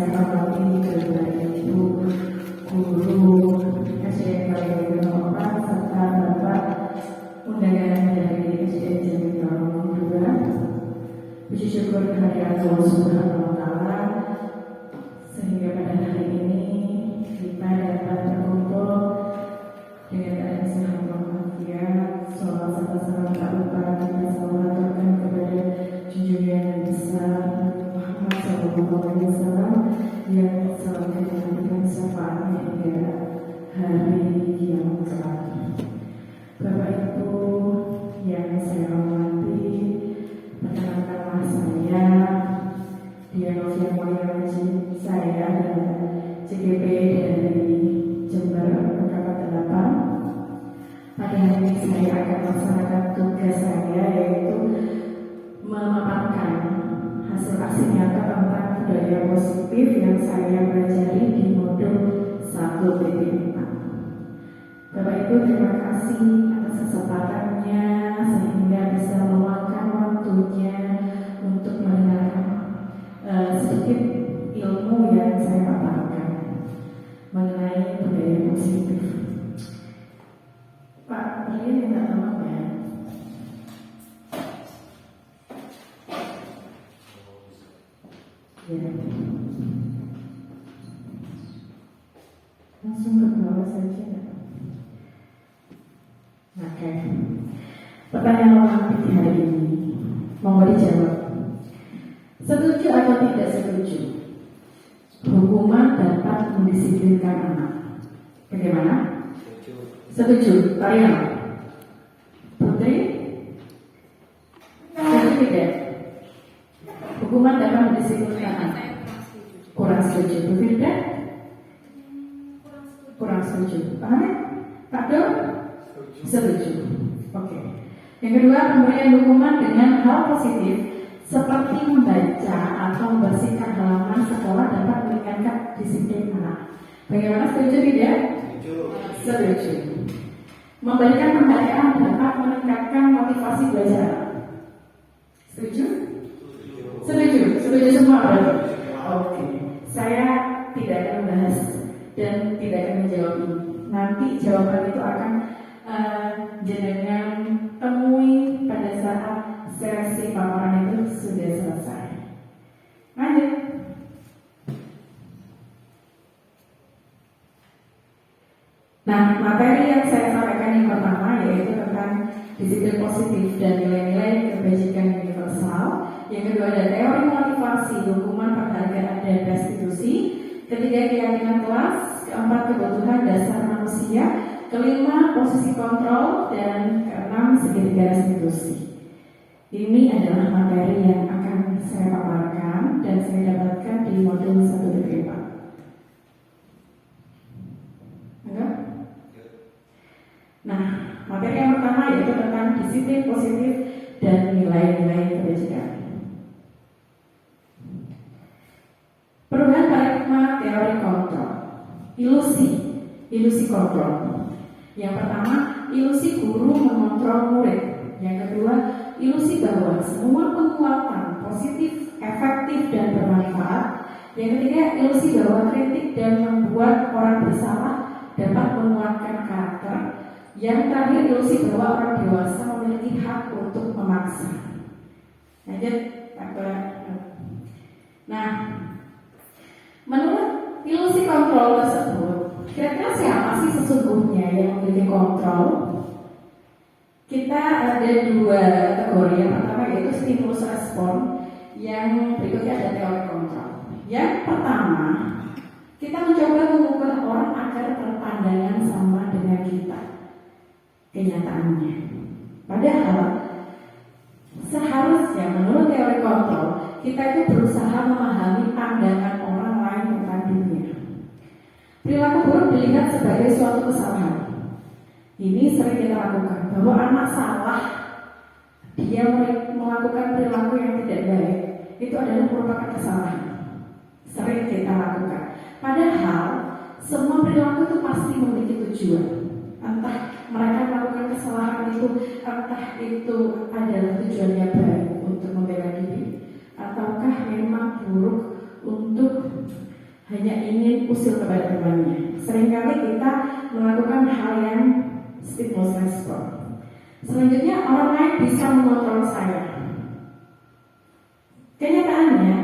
saya hormati kedua ibu guru SDN Balai Nomor 4 serta Bapak undangan dari SDN Jambi Nomor 2. Puji syukur kehadirat Allah Subhanahu wa Ta'ala sehingga pada hari ini kita dapat berkumpul dengan keadaan sehat walafiat. Sholawat serta salam tak lupa kita selalu aturkan kepada junjungan yang besar Muhammad SAW yang selalu kita nantikan syafaatnya hingga hari kiamat kelak. Bapak Ibu yang saya hormati, perkenalkanlah saya Diana yang mulia saya adalah CGP dari Jember Kabupaten 8. Pada hari ini saya akan melaksanakan tugas saya, yaitu memaparkan hasil aksi nyata tentang budaya positif yang saya pelajari di modul 1.4. Bapak Ibu, terima kasih atas kesempatannya sehingga bisa meluangkan waktunya untuk mendengarkan sedikit ilmu yang saya paparkan mengenai budaya positif. Pak, ini minta tolong ya. Ya. Langsung ke bawah saja. Oke. Pertanyaan di hari ini mau dijawab. Setuju atau tidak setuju? Hukuman dapat mendisiplinkan anak. Bagaimana? Setuju. Tarian. Putri? Setuju tidak? Hukuman dapat mendisiplinkan anak. Kurang setuju. Putri tidak? Kurang setuju. Paham ya? Pak Dor? Setuju. Oke. Yang kedua, pemberian hukuman dengan hal positif seperti membaca atau membersihkan halaman sekolah dapat meningkatkan disiplin anak. Bagaimana, setuju tidak? Setuju. Memberikan penghargaan dapat meningkatkan motivasi belajar. Setuju? Setuju. Setuju semua berarti. Oke. Saya tidak akan membahas dan tidak akan menjawab ini. Nanti jawaban itu akan jenengan temui pada saat sesi paparan itu sudah selesai. Lanjut. Nah, materi yang saya sampaikan yang pertama yaitu tentang disiplin positif dan nilai-nilai kebajikan universal. Yang kedua ada teori motivasi, hukuman, penghargaan, dan restitusi. Ketiga, keyakinan kelas. Keempat, kebutuhan dasar manusia. Kelima, posisi kontrol. Dan keenam, segitiga restitusi. Ini adalah materi yang akan saya paparkan dan saya dapatkan di modul 1.4. Nah, materi yang pertama yaitu tentang disiplin positif dan nilai-nilai kebajikan. Perubahan paradigma teori kontrol. Ilusi kontrol. Yang pertama, ilusi guru mengontrol murid. Yang kedua, ilusi bahwa semua penguatan positif, efektif, dan bermanfaat. Yang ketiga, ilusi bahwa kritik dan membuat orang bersalah dapat menguatkan karakter. Yang terakhir, ilusi bahwa orang dewasa memiliki hak untuk memaksa. Lanjut, nah, menurut ilusi kontrol tersebut, kira-kira siapa sih sesungguhnya yang memiliki kontrol? Kita ada dua kategori. Yang pertama yaitu stimulus respon, yang berikutnya ada teori kontrol. Yang pertama, kita mencoba mengubah orang agar berpandangan sama dengan kita. Kenyataannya, padahal seharusnya menurut teori kontrol kita itu berusaha memahami pandangan orang lain tentang dunia. Perilaku buruk dilihat sebagai suatu kesalahan. Ini sering kita lakukan, bahwa anak salah, dia melakukan perilaku yang tidak baik, itu adalah merupakan kesalahan. Sering kita lakukan. Padahal semua perilaku itu pasti memiliki tujuan. Entah mereka melakukan kesalahan itu, entah itu adalah tujuannya baik untuk membela diri, ataukah memang buruk untuk hanya ingin usil kepada temannya. Seringkali kita melakukan hal yang stimulus respon. Selanjutnya, orang lain bisa mengontrol saya. Kenyataannya,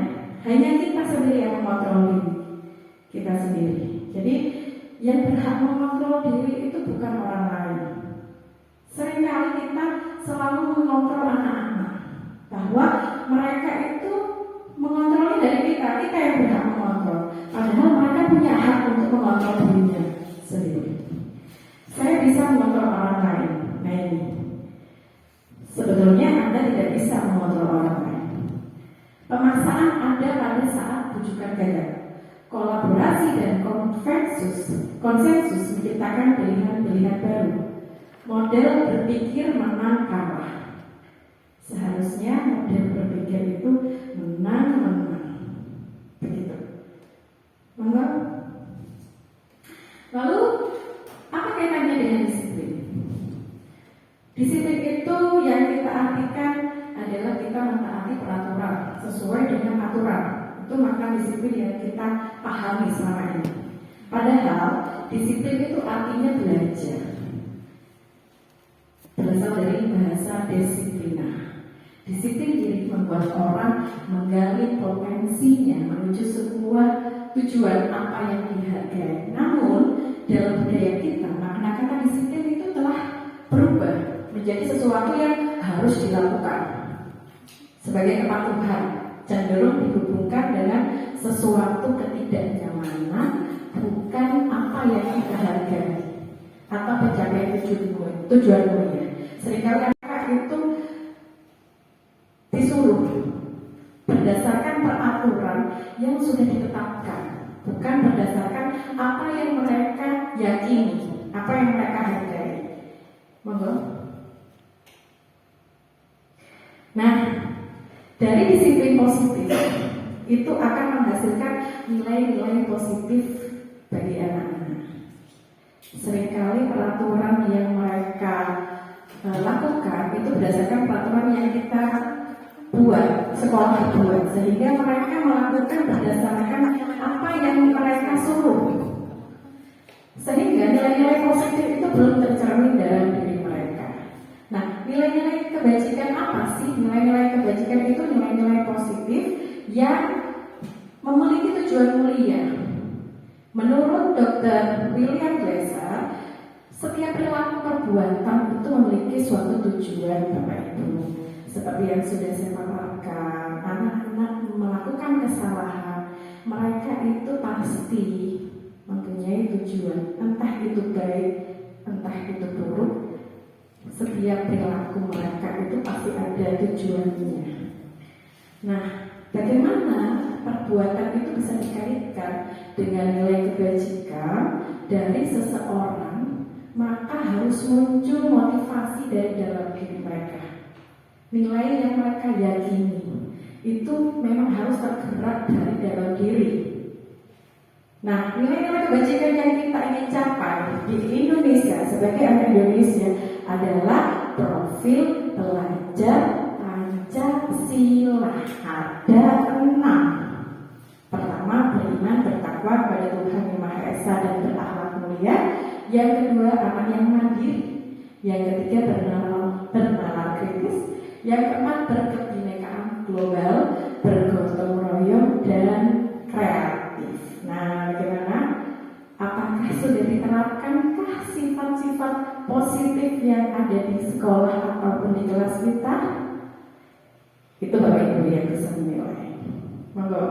hanya kita sendiri yang mengontrol diri kita sendiri. Jadi, yang berhak mengontrol diri itu bukan orang lain. Seringkali kita selalu mengontrol anak-anak, bahwa mereka itu mengontrol dari kita yang berhak mengontrol. Padahal mereka punya hak untuk mengontrol dirinya sendiri. Saya bisa mengontrol orang lain. Nah ini, sebetulnya Anda tidak bisa mengontrol orang lain. Pemaksaan ada pada saat bujukan gagal. Kolaborasi dan konsensus menciptakan pilihan-pilihan baru. Model berpikir menang kalah. Seharusnya model berpikir itu menang-menang. Begitu. Menang. Lalu, apa kaitannya dengan disiplin? Disiplin itu yang kita artikan adalah kita mentaati peraturan sesuai dengan aturan. Itu maka disiplin yang kita pahami selama ini. Padahal disiplin itu artinya belajar. Berasal dari bahasa disiplina. Disiplin diri membuat orang menggali potensinya menuju sebuah tujuan apa yang dihargai. Namun dalam budaya kita makna kata disiplin itu telah berubah menjadi sesuatu yang harus dilakukan. Sebagai kepatuhan cenderung dihubungkan dengan sesuatu ketidaknyamanan, bukan apa yang kita hargai atau mencapai tujuan mulia. Seringkali anak itu disuruh berdasarkan peraturan yang sudah ditetapkan, bukan berdasarkan apa yang mereka yakini, apa yang mereka hargai. Monggo. Nah, dari disiplin positif itu akan menghasilkan nilai-nilai positif bagi anak-anak. Seringkali peraturan yang mereka lakukan itu berdasarkan peraturan yang kita buat, sekolah buat, sehingga mereka melakukan berdasarkan apa yang mereka suruh. Sehingga nilai-nilai positif itu belum tercermin dalam diri mereka. Nah, nilai-nilai kebajikan apa sih? Nilai-nilai kebajikan itu nilai-nilai positif yang memiliki tujuan mulia. Menurut Dr. William Glasser, setiap perilaku perbuatan itu memiliki suatu tujuan, Bapak Ibu. Seperti yang sudah saya paparkan, anak-anak melakukan kesalahan, mereka itu pasti mempunyai tujuan, entah itu baik, entah itu buruk. Setiap perilaku mereka itu pasti ada tujuannya. Nah, bagaimana perbuatan itu bisa dikaitkan dengan nilai kebajikan dari seseorang? Maka harus muncul motivasi dari dalam diri mereka. Nilai yang mereka yakini itu memang harus tergerak dari dalam diri. Nah, nilai-nilai kebajikan yang kita ingin capai di Indonesia sebagai anak Indonesia adalah profil pelajar Pancasila. Ada 6. Pertama, beriman bertakwa kepada Tuhan Yang Maha Esa dan berakhlak mulia. Yang kedua, anak yang mandiri. Yang ketiga, bernalar kritis. Yang keempat, berkebinekaan global, bergotong royong dan kreatif. Nah, bagaimana? Apakah sudah diterapkankah sifat-sifat positif yang ada di sekolah ataupun di kelas kita? Itu Bapak Ibu yang bisa menilai. Monggo.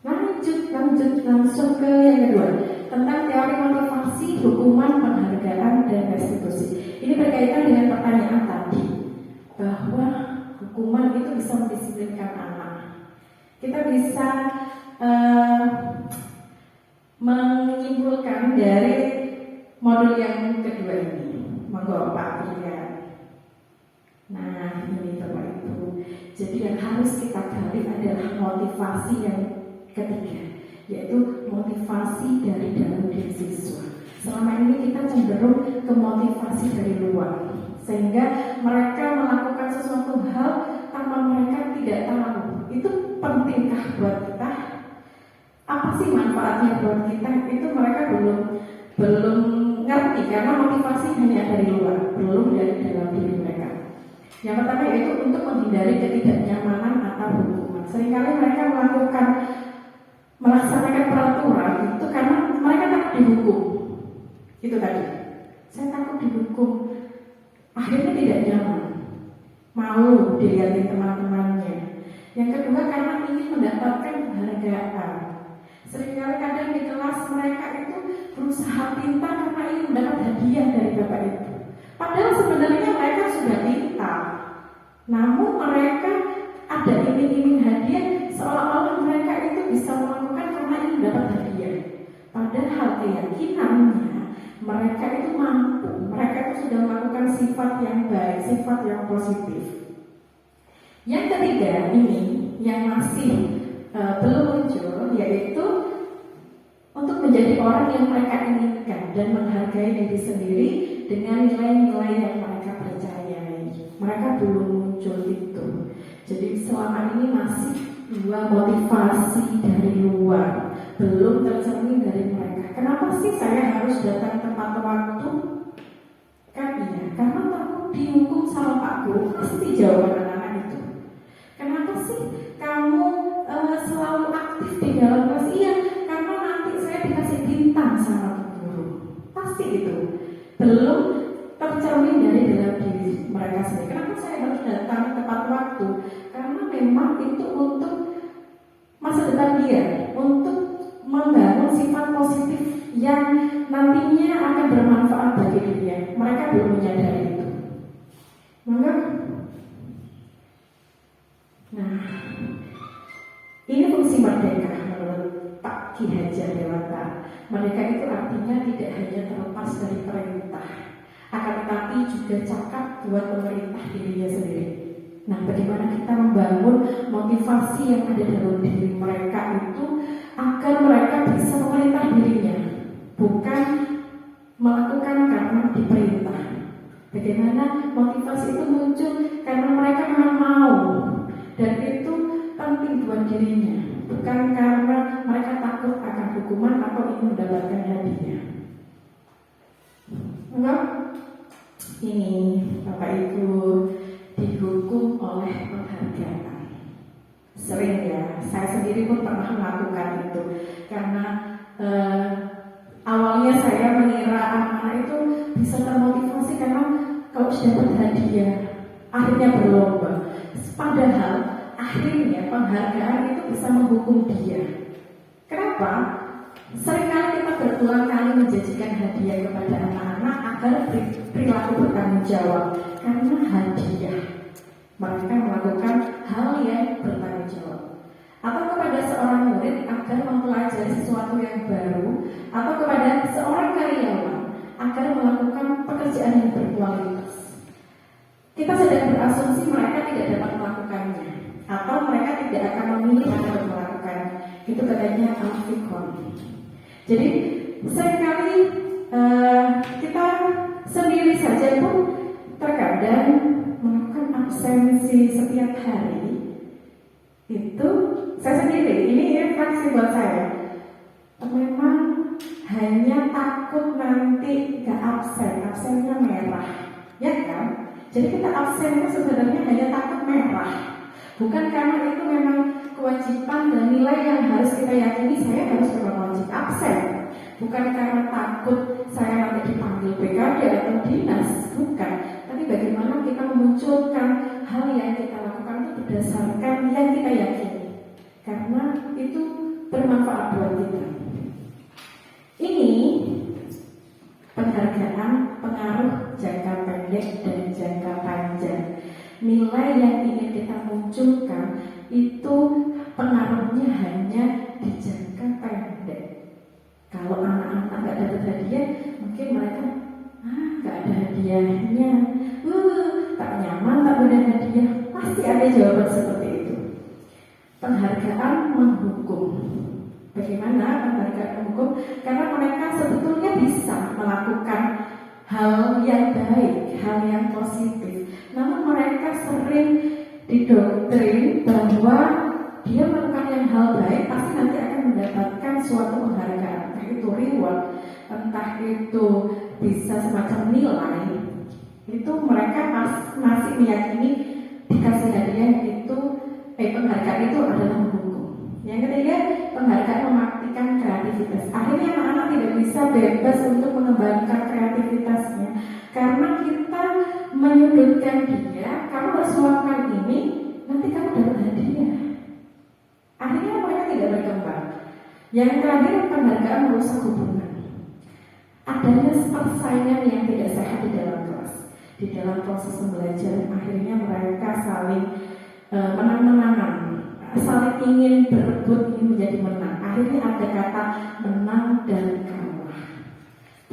Lanjut langsung ke yang kedua, tentang teori motivasi, hukuman, penghargaan, dan restitusi. Ini berkaitan dengan pertanyaan tadi, bahwa hukuman itu bisa mendisiplinkan anak. Kita bisa menyimpulkan dari modul yang kedua ini. Monggo Pak Priya. Nah, ini Bapak Ibu. Jadi yang harus kita gali adalah motivasi yang ketiga, yaitu motivasi dari dalam diri siswa. Selama ini kita cenderung ke motivasi dari luar, sehingga mereka melakukan sesuatu hal tanpa mereka tidak tahu itu pentingkah buat kita. sih manfaatnya buat kita, itu mereka belum ngerti karena motivasi hanya dari luar, belum dari dalam diri mereka. Yang pertama yaitu untuk menghindari ketidaknyamanan atau hukuman. Seringkali mereka melaksanakan peraturan itu karena mereka takut dihukum. Itu tadi, saya takut dihukum, akhirnya tidak nyaman, malu dilihatin teman-temannya. Yang kedua karena ingin mendapatkan penghargaan. Seringkali kadang di kelas mereka itu berusaha pintar karena ingin mendapat hadiah dari bapak ibu. Padahal sebenarnya mereka sudah pintar, namun mereka ada iming-iming hadiah seolah-olah mereka itu bisa melakukan karena ingin mendapat hadiah. Padahal keyakinannya mereka itu mampu, mereka itu sudah melakukan sifat yang baik, sifat yang positif. Yang ketiga ini yang masih belum muncul, yaitu untuk menjadi orang yang mereka inginkan dan menghargai diri sendiri dengan nilai-nilai yang mereka percayai. Mereka belum muncul itu. Jadi selama ini masih dua motivasi dari luar, belum tercermin dari mereka. Kenapa sih saya harus datang tepat waktu? Kan iya, karena takut dihukum sama Pak Guru. Pasti jawaban anak-anak itu. Kenapa sih kamu selalu aktif di dalam kelas? Iya, karena nanti saya dikasih bintang sama guru. Pasti itu. Belum tercermin dari dalam diri mereka sendiri. Kenapa saya harus datang tepat waktu? Karena memang itu untuk masa depan dia, untuk membangun sifat positif yang nantinya akan bermanfaat bagi dia. Mereka belum menyadari itu. Maka ini fungsi merdeka menurut Pak Ki Hajar Dewantara. Merdeka itu artinya tidak hanya terlepas dari perintah, akan tetapi juga cakap buat pemerintah dirinya sendiri. Nah, bagaimana kita membangun motivasi yang ada dalam diri mereka itu agar mereka bisa memerintah dirinya, bukan melakukan karena diperintah. Bagaimana motivasi itu muncul karena mereka memang mau, dan itu penting buat dirinya, bukan karena mereka takut akan hukuman atau ingin mendapatkan hadiah. Enggak? Ini Bapak Ibu dihukum oleh penghargaan. Sering ya, saya sendiri pun pernah melakukan itu. Karena awalnya saya mengira anak-anak itu bisa termotivasi karena kalau sudah dapat hadiah, akhirnya berlomba. Padahal akhirnya penghargaan itu bisa menghukum dia. Kenapa? Seringkali kita berulang kali menjanjikan hadiah kepada anak-anak agar perilaku bertanggung jawab. Karena hadiah, mereka melakukan hal yang bertanggung jawab. Atau kepada seorang murid agar mempelajari sesuatu yang baru, atau kepada seorang karyawan agar melakukan pekerjaan yang berkualitas. Kita sedang berasumsi mereka tidak dapat melakukannya, atau mereka tidak akan memilih untuk melakukannya. Itu katanya Al-Fikon. Jadi seringkali kita sendiri saja pun terkadang melakukan absensi setiap hari. Itu saya sendiri, ini refleksi buat saya. Memang hanya takut nanti gak absennya merah, ya kan? Jadi kita absen itu sebenarnya hanya takut merah, bukan karena itu memang kewajiban dan nilai yang harus kita yakini. Saya harus berwajib absen, bukan karena takut saya nanti dipanggil BKD atau dinas, bukan. Tapi bagaimana kita memunculkan hal yang kita lakukan itu berdasarkan yang kita yakini, karena itu bermanfaat buat kita. Ini penghargaan pengaruh jangka pendek dan jangka panjang. Nilai yang ingin kita munculkan itu pengaruhnya hanya di jangka pendek. Kalau anak-anak gak dapat hadiah, mungkin mereka gak ada hadiahnya, tak nyaman, tak ada hadiah. Pasti ada jawaban seperti itu. Penghargaan menghukum. Bagaimana penghargaan menghukum? Karena mereka sebetulnya bisa melakukan hal yang baik, hal yang positif. Namun mereka sering didoktrin bahwa dia melakukan yang hal baik, pasti nanti akan mendapatkan suatu penghargaan, entah itu reward, entah itu bisa semacam nilai. Itu mereka masih meyakini dikasih hadiah itu, penghargaan itu adalah hukum. Yang ketiga, penghargaan mematikan kreativitas. Akhirnya anak-anak tidak bisa bebas untuk mengembangkan kreativitasnya karena kita menyudutkan dia. Kamu harus melakukan ini, nanti kamu dapat hadiah. Akhirnya mereka tidak berkembang. Yang terakhir, penghargaan merusak hubungan. Adanya persaingan yang tidak sehat di dalam kelas, di dalam proses pembelajaran. Akhirnya mereka saling menang-menangan, saling ingin berebut, ingin menjadi menang. Akhirnya ada kata menang dan kalah,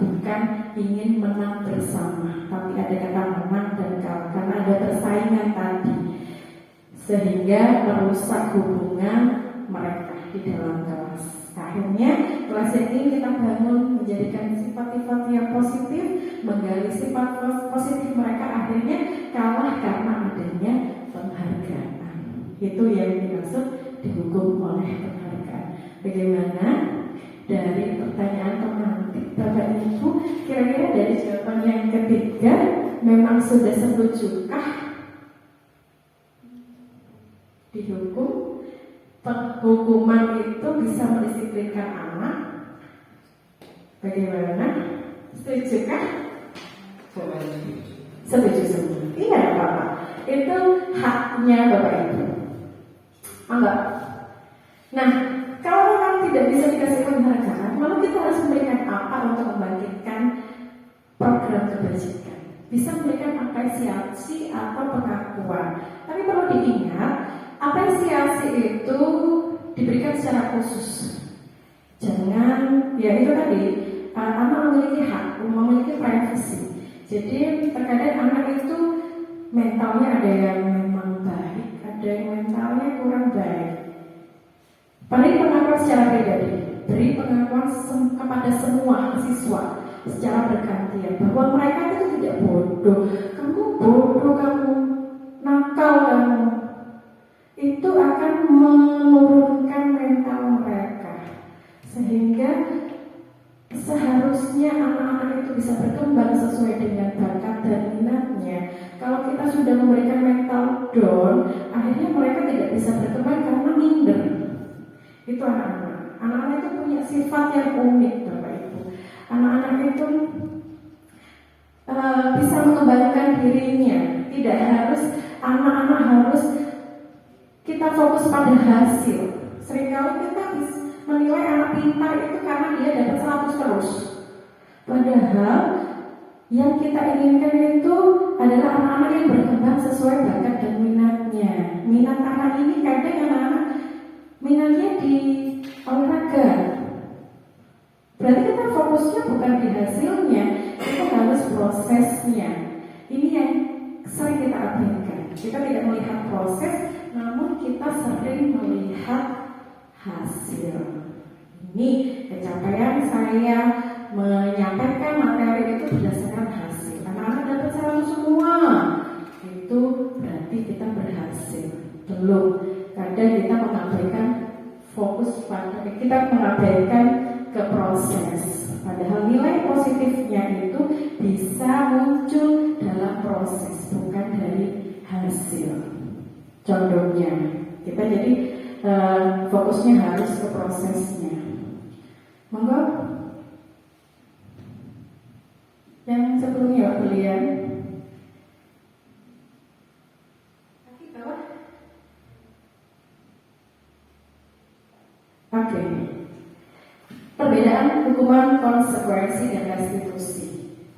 bukan ingin menang bersama, tapi ada kata menang dan kalah karena ada persaingan tadi, sehingga merusak hubungan mereka di dalam kelas. Akhirnya kelas ini kita bangun menjadikan sifat-sifat yang positif, menggali sifat positif mereka, akhirnya kalah karena adanya penghargaan. Itu yang dimaksud dihukum oleh penghargaan. Bagaimana dari pertanyaan pemantik Bapak Ibu, kira-kira dari jawaban yang ketiga memang sudah setujukah dihukum? Penghukuman itu bisa mendisiplinkan anak. Bagaimana? Setujukah? Setuju semua. Iya Bapak. Itu haknya Bapak Ibu. Enggak. Nah, kalau memang tidak bisa dikasih penghargaan, lalu kita harus memberikan apa untuk membangkitkan program kebajikan? Bisa memberikan apresiasi atau pengakuan. Tapi perlu diingat, apresiasi itu diberikan secara khusus. Jangan, ya itu tadi, anak memiliki hak, memiliki privasi. Jadi terkadang anak itu mentalnya ada yang memang baik, ada yang mentalnya kurang baik. Beri pengakuan secara pribadi, beri pengakuan kepada semua siswa secara bergantian bahwa mereka itu tidak bodoh. Kamu bodoh, kamu nakal, kamu. Itu akan menurunkan mental mereka, sehingga seharusnya anak-anak itu bisa berkembang sesuai dengan bakat dan minatnya. Kalau kita sudah memberikan mental down, akhirnya mereka tidak bisa berkembang karena minder. Itu anak-anak. Anak-anak itu punya sifat yang unik, Bapak Ibu. Anak-anak itu bisa mengembangkan dirinya. Tidak harus anak-anak harus kita fokus pada hasil. Seringkali kita bisa menilai anak pintar itu karena dia dapat 100 terus. Padahal yang kita inginkan itu adalah anak-anak yang berkembang sesuai bakat dan minatnya. Minat anak ini kadang anak-anak minatnya di olahraga. Berarti kita fokusnya bukan di hasilnya, itu harus prosesnya. Ini yang sering kita abaikan. Kita tidak melihat proses, namun kita sering melihat hasil. Ini pencapaian saya menyampaikan materi itu berdasarkan hasil. Anak-anak dapat 100 semua, itu berarti kita berhasil. Belum, kadang kita mengabaikan fokus pada, kita mengabaikan ke proses. Padahal nilai positifnya itu bisa muncul dalam proses, bukan dari hasil. Contohnya, kita jadi fokusnya harus ke prosesnya. Monggo, yang sebelumnya Pak Belian. Oke. Perbedaan hukuman konsekuensi dan restitusi.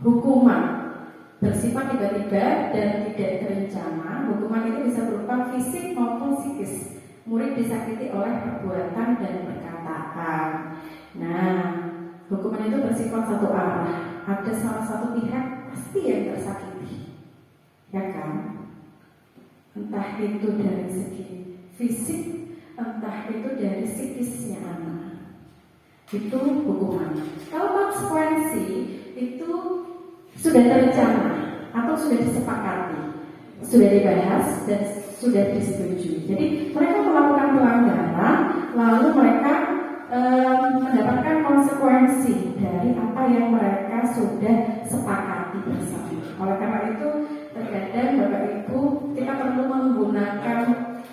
Hukuman bersifat tiba-tiba dan tidak terencana. Hukuman itu bisa berupa fisik maupun psikis. Murid disakiti oleh perbuatan dan perkataan. Nah, hukuman itu bersifat satu arah. Ada salah satu pihak pasti yang tersakiti, ya kan? Entah itu dari segi fisik, entah itu dari psikisnya anak. Itu hukuman. Kalau konsekuensi itu sudah terencana atau sudah disepakati, sudah dibahas dan sudah disetujui. Jadi mereka melakukan pelanggaran, lalu mereka mendapatkan konsekuensi dari apa yang mereka sudah sepakati bersama. Oleh karena itu, terkadang Bapak Ibu kita perlu menggunakan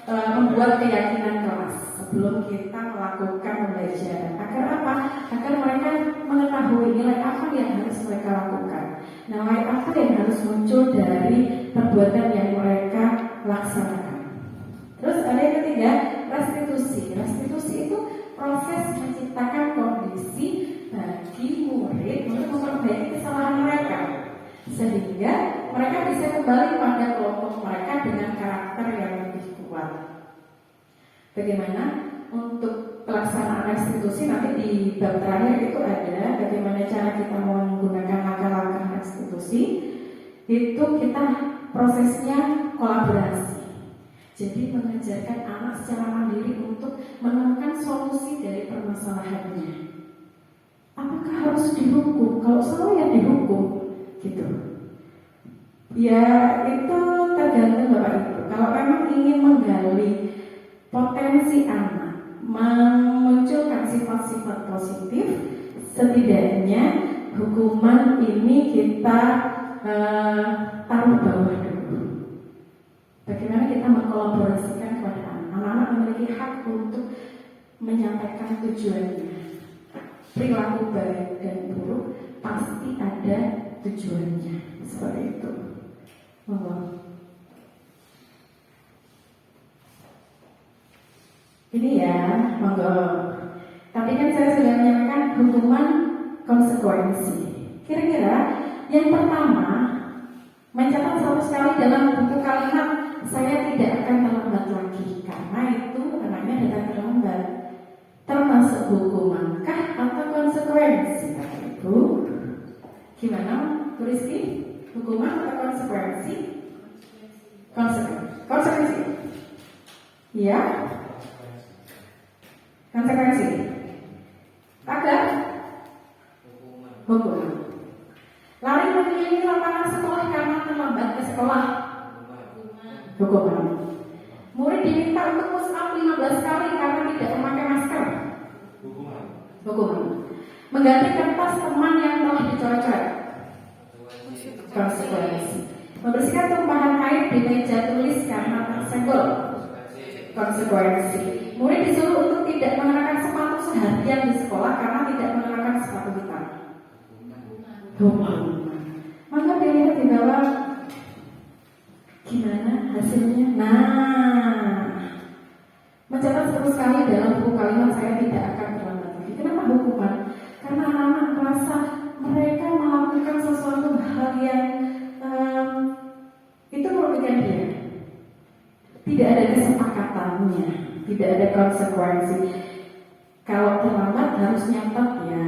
membuat keyakinan kelas sebelum kita melakukan pembelajaran. Agar apa? Agar mereka mengetahui nilai apa yang harus mereka lakukan, nilai apa yang harus muncul dari perbuatan yang mereka laksanakan. Terus ada yang ketiga, restitusi. Restitusi itu proses menciptakan kondisi bagi murid untuk memperbaiki kesalahan mereka, sehingga mereka bisa kembali pada kelompok mereka dengan karakter yang lebih kuat. Bagaimana untuk pelaksanaan restitusi? Nanti di bab terakhir itu ada bagaimana cara kita menggunakan langkah-langkah restitusi. Itu kita prosesnya kolaborasi. Jadi mengajarkan anak secara mandiri untuk menemukan solusi dari permasalahannya. Apakah harus dihukum? Kalau saya dihukum, gitu. Ya itu tergantung Bapak Ibu. Kalau memang ingin menggali potensi anak, memunculkan sifat-sifat positif, setidaknya hukuman ini kita taruh bawah dulu. Bagaimana kita mengkolaborasikan kepada anak. Anak-anak memiliki hak untuk menyampaikan tujuannya. Perilaku baik dan buruk pasti ada tujuannya. Seperti itu. Monggo. Ini ya, monggo. Tadi kan saya sudah menyampaikan hukuman konsekuensi. Kira-kira yang pertama, mencatat 100 kali dalam buku kalimat saya tidak akan terlambat lagi, karena itu namanya datang terlambat. Termasuk hukumankah atau konsekuensi, Bapak Ibu? Gimana, Bu Rizky? Hukuman atau konsekuensi? Konsekuensi. Ya. Konsekuensi. Tagar? Hukuman. Lari mengelilingi lapangan sekolah karena terlambat ke sekolah. Hukuman. Murid diminta untuk push up 15 kali karena tidak memakai masker. Hukuman. Mengganti kertas teman yang telah dicoret-coret. Konsekuensi. Membersihkan tumpahan air di meja tulis karena tersenggol. Konsekuensi. Murid disuruh untuk tidak mengenakan sepatu seharian di sekolah karena tidak mengenakan sepatu hitam. Hukuman. Maka dilihat di bawah gimana hasilnya. Nah, mencatat 100 kali dalam buku kalimat saya tidak akan terlambat lagi. Kenapa hukuman? Karena anak-anak merasa mereka melakukan sesuatu hal yang itu merugikan dia. Tidak ada kesepakatannya, tidak ada konsekuensi. Kalau terlambat harus nyatat ya,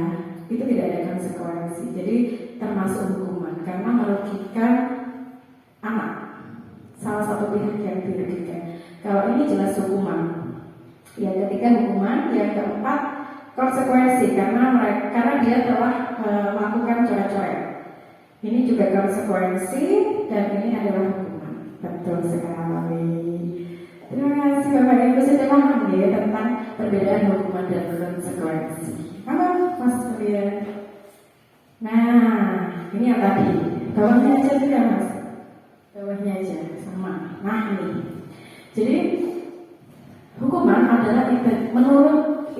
itu tidak ada konsekuensi. Jadi termasuk hukuman karena merugikan anak. Salah satu pihak yang dirugikan. Kalau ini jelas hukuman. Yang ketiga hukuman, yang keempat konsekuensi karena dia telah melakukan coret-coret. Ini juga konsekuensi dan ini adalah hukuman. Betul sekali. Terima kasih Bapak Ibu sudah paham ya tentang perbedaan hukuman dan konsekuensi. Halo Mas Rian. Nah, ini yang tadi. Bawahnya aja juga Mas. Bawahnya aja sama. Nah ini. Jadi hukuman adalah menurut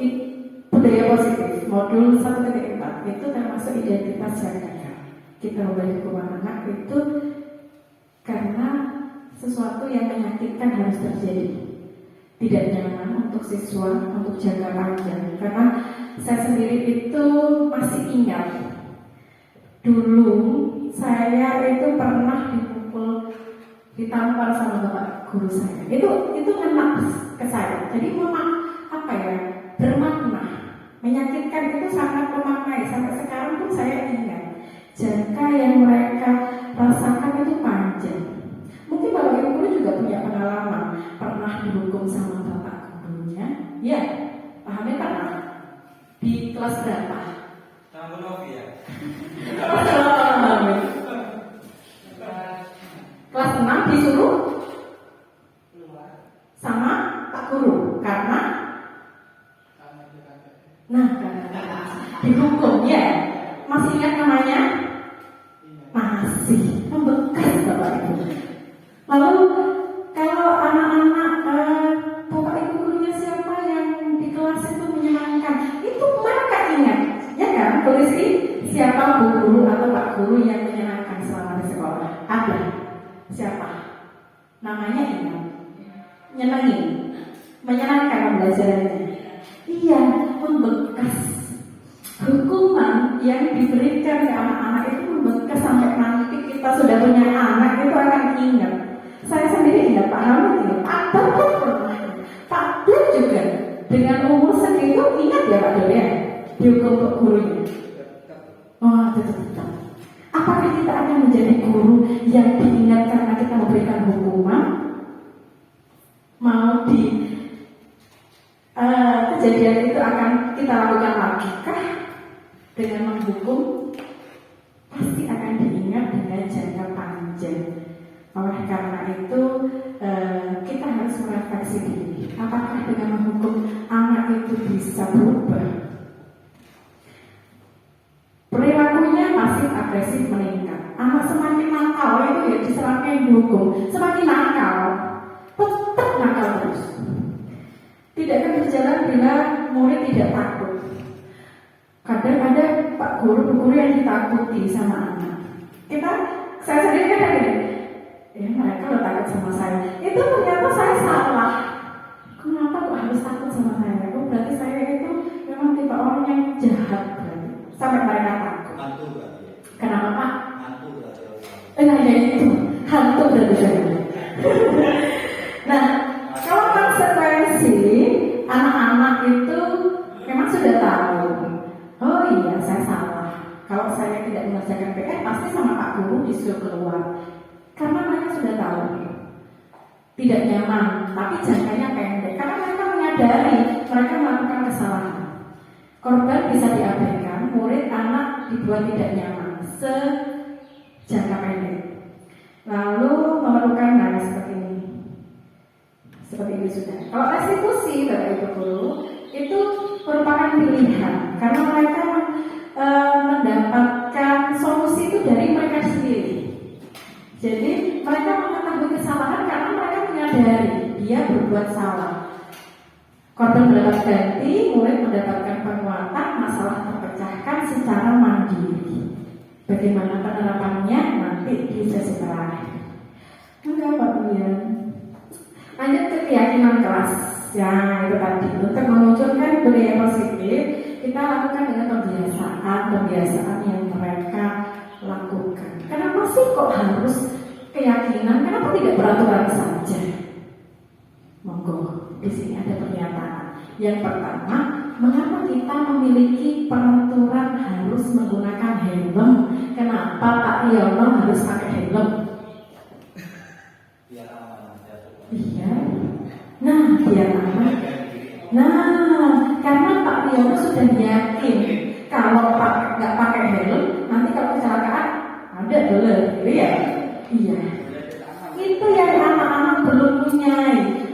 budaya positif modul 1.4 itu termasuk identitas yang gagal. Kita memberi hukuman anak itu karena sesuatu yang menyakitkan harus terjadi. Tidak nyaman untuk siswa untuk jangka panjang. Karena saya sendiri itu masih ingat dulu saya itu pernah ditampar sama bapak guru saya. Itu ngena ke saya. Jadi memang bermakna. Menyakitkan itu sangat memaknai. Sampai sekarang pun saya ingat. Jangka yang mereka rasakan itu panjang. Mungkin Bapak Ibu guru juga punya pengalaman pernah dihukum sama bapak gurunya. Ya, pahamnya pernah. Di kelas berapa? Tahun ya. Kelas 6 disuruh kasih, membekas Bapak Ibu. Lalu kalau anak-anak Bapak Ibu gurunya siapa yang di kelas itu menyenangkan, itu mereka ingat, ya kan? Tulis siapa bu guru atau pak guru yang menyenangkan selama di sekolah. Ada siapa? Namanya ingat, nyenengin, menyenangkan pembelajarannya. Iya, membekas. Hukuman yang diberikan ke anak-anak itu membekas sampai nanti kita sudah punya anak itu akan ingat. Saya sendiri ingat Pak Hamid ini, Pak Dul pernah, Pak Dul juga dengan umur segitu ingat ya Pak Dul ya, dihukum untuk gurunya. Oh, tetap. Apakah kita akan menjadi guru yang diingat karena kita memberikan hukuman? Mau di kejadian itu akan kita lakukan lagi kah? Dengan menghukum, pasti akan diingat dengan jangka panjang. Oleh karena itu kita harus merefleksi diri. Apakah dengan menghukum anak itu bisa berubah? Perilakunya pasif agresif meningkat. Anak semakin nakal itu ya diserangnya dihukum. Semakin nakal, tetap nakal terus. Tidak akan berjalan bila murid tidak takut. Kadang ada pak guru yang ditakuti sama anak. Saya sendiri kan gini, mereka udah takut sama saya. Itu ternyata saya salah. Kenapa kok harus takut sama saya? Oh, berarti saya itu memang tipe orang yang jahat berarti. Sampai mereka takut. Hantu berarti. Kenapa Pak? Hantu berarti. Nah ya itu, hantu berarti saya. Nah, kalau konsekuensi anak-anak itu memang sudah tahu. Oh iya, saya salah. Kalau saya tidak mengerjakan PR, pasti sama Pak Guru disuruh keluar. Karena mereka sudah tahu. Tidak nyaman, tapi jangkanya pendek. Karena mereka menyadari mereka melakukan kesalahan. Korban bisa diabaikan, murid anak dibuat tidak nyaman sejangka pendek. Lalu memerlukan hal seperti ini. Seperti ini sudah. Kalau restitusi Bapak Ibu Guru itu merupakan pilihan karena mereka mendapatkan solusi itu dari mereka sendiri. Jadi mereka mengetahui kesalahan karena mereka menyadari dia berbuat salah. Korban mendapat ganti, murid mendapatkan penguatan, masalah terpecahkan secara mandiri. Bagaimana penerapannya nanti di sesi terakhir. Enggak Pak Buyan. Lanjut ke keyakinan kelas. Ya itu tadi, untuk memunculkan budaya positif kita lakukan dengan kebiasaan yang mereka lakukan. Kenapa sih kok harus keyakinan? Kenapa tidak peraturan saja? Monggo, di sini ada pernyataan. Yang pertama, mengapa kita memiliki peraturan harus menggunakan helm? Kenapa Pak Yono harus pakai helm? Biar aman. Iya. Nah, biar aman. Nah, karena Pak Yono sudah yakin kalau Pak nggak pakai helm, nanti kalau kecelakaan ada dulu, gitu ya? Iya. Itu yang anak-anak belum punya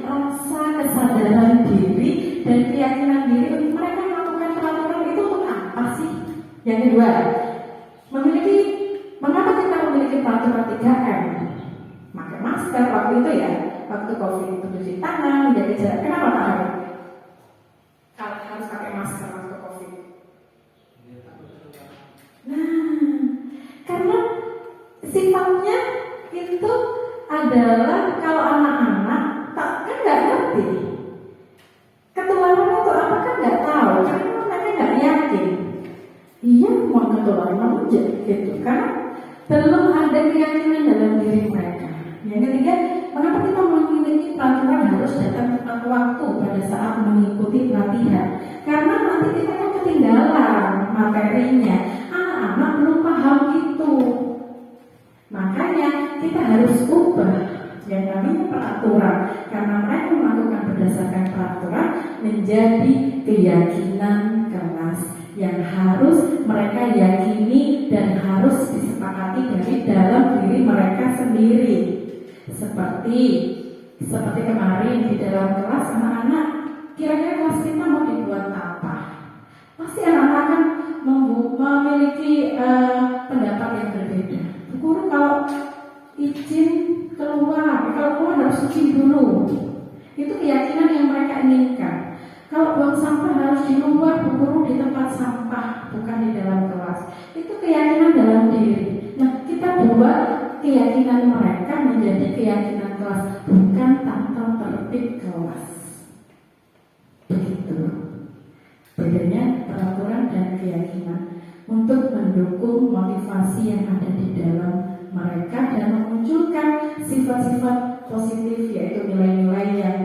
rasa kesadaran diri dan keyakinan diri. Mereka melakukan peraturan itu untuk apa sih? Yang kedua, mengapa kita memiliki peraturan 3M? Pakai masker waktu itu ya, waktu COVID itu cuci tangan, menjaga jarak. Kenapa Pak Harun? Kalau harus pakai masker waktu COVID. Nah, karena sifatnya itu adalah kalau anak-anak kan nggak ngerti ketularan itu apa kan nggak tahu, karena mereka nggak yakin. Iya mau ketularan aja gitu, karena belum ada keyakinan dalam diri mereka. Yang ketiga, mengapa kita memiliki peraturan harus datang tepat waktu pada saat mengikuti pelatihan? Karena nanti kita akan ketinggalan materinya. Anak-anak belum paham itu. Makanya kita harus ubah yang namanya peraturan. Karena mereka melakukan berdasarkan peraturan menjadi keyakinan kelas yang harus mereka yakini dan harus disepakati dari dalam diri mereka sendiri. Seperti kemarin di dalam kelas anak-anak, kira-kira kelas kita mau dibuat apa? Pasti anak-anak akan memiliki pendapat yang berbeda. Guru kalau cuci dulu. Itu keyakinan yang mereka inginkan. Kalau buang sampah harus di luar, buku di tempat sampah, bukan di dalam kelas. Itu keyakinan dalam diri. Nah, kita buat keyakinan mereka menjadi keyakinan kelas, bukan tata tertib kelas. Begitu. Bedanya peraturan dan keyakinan untuk mendukung motivasi yang ada di dalam mereka dan memunculkan sifat-sifat positif, yaitu nilai-nilai yang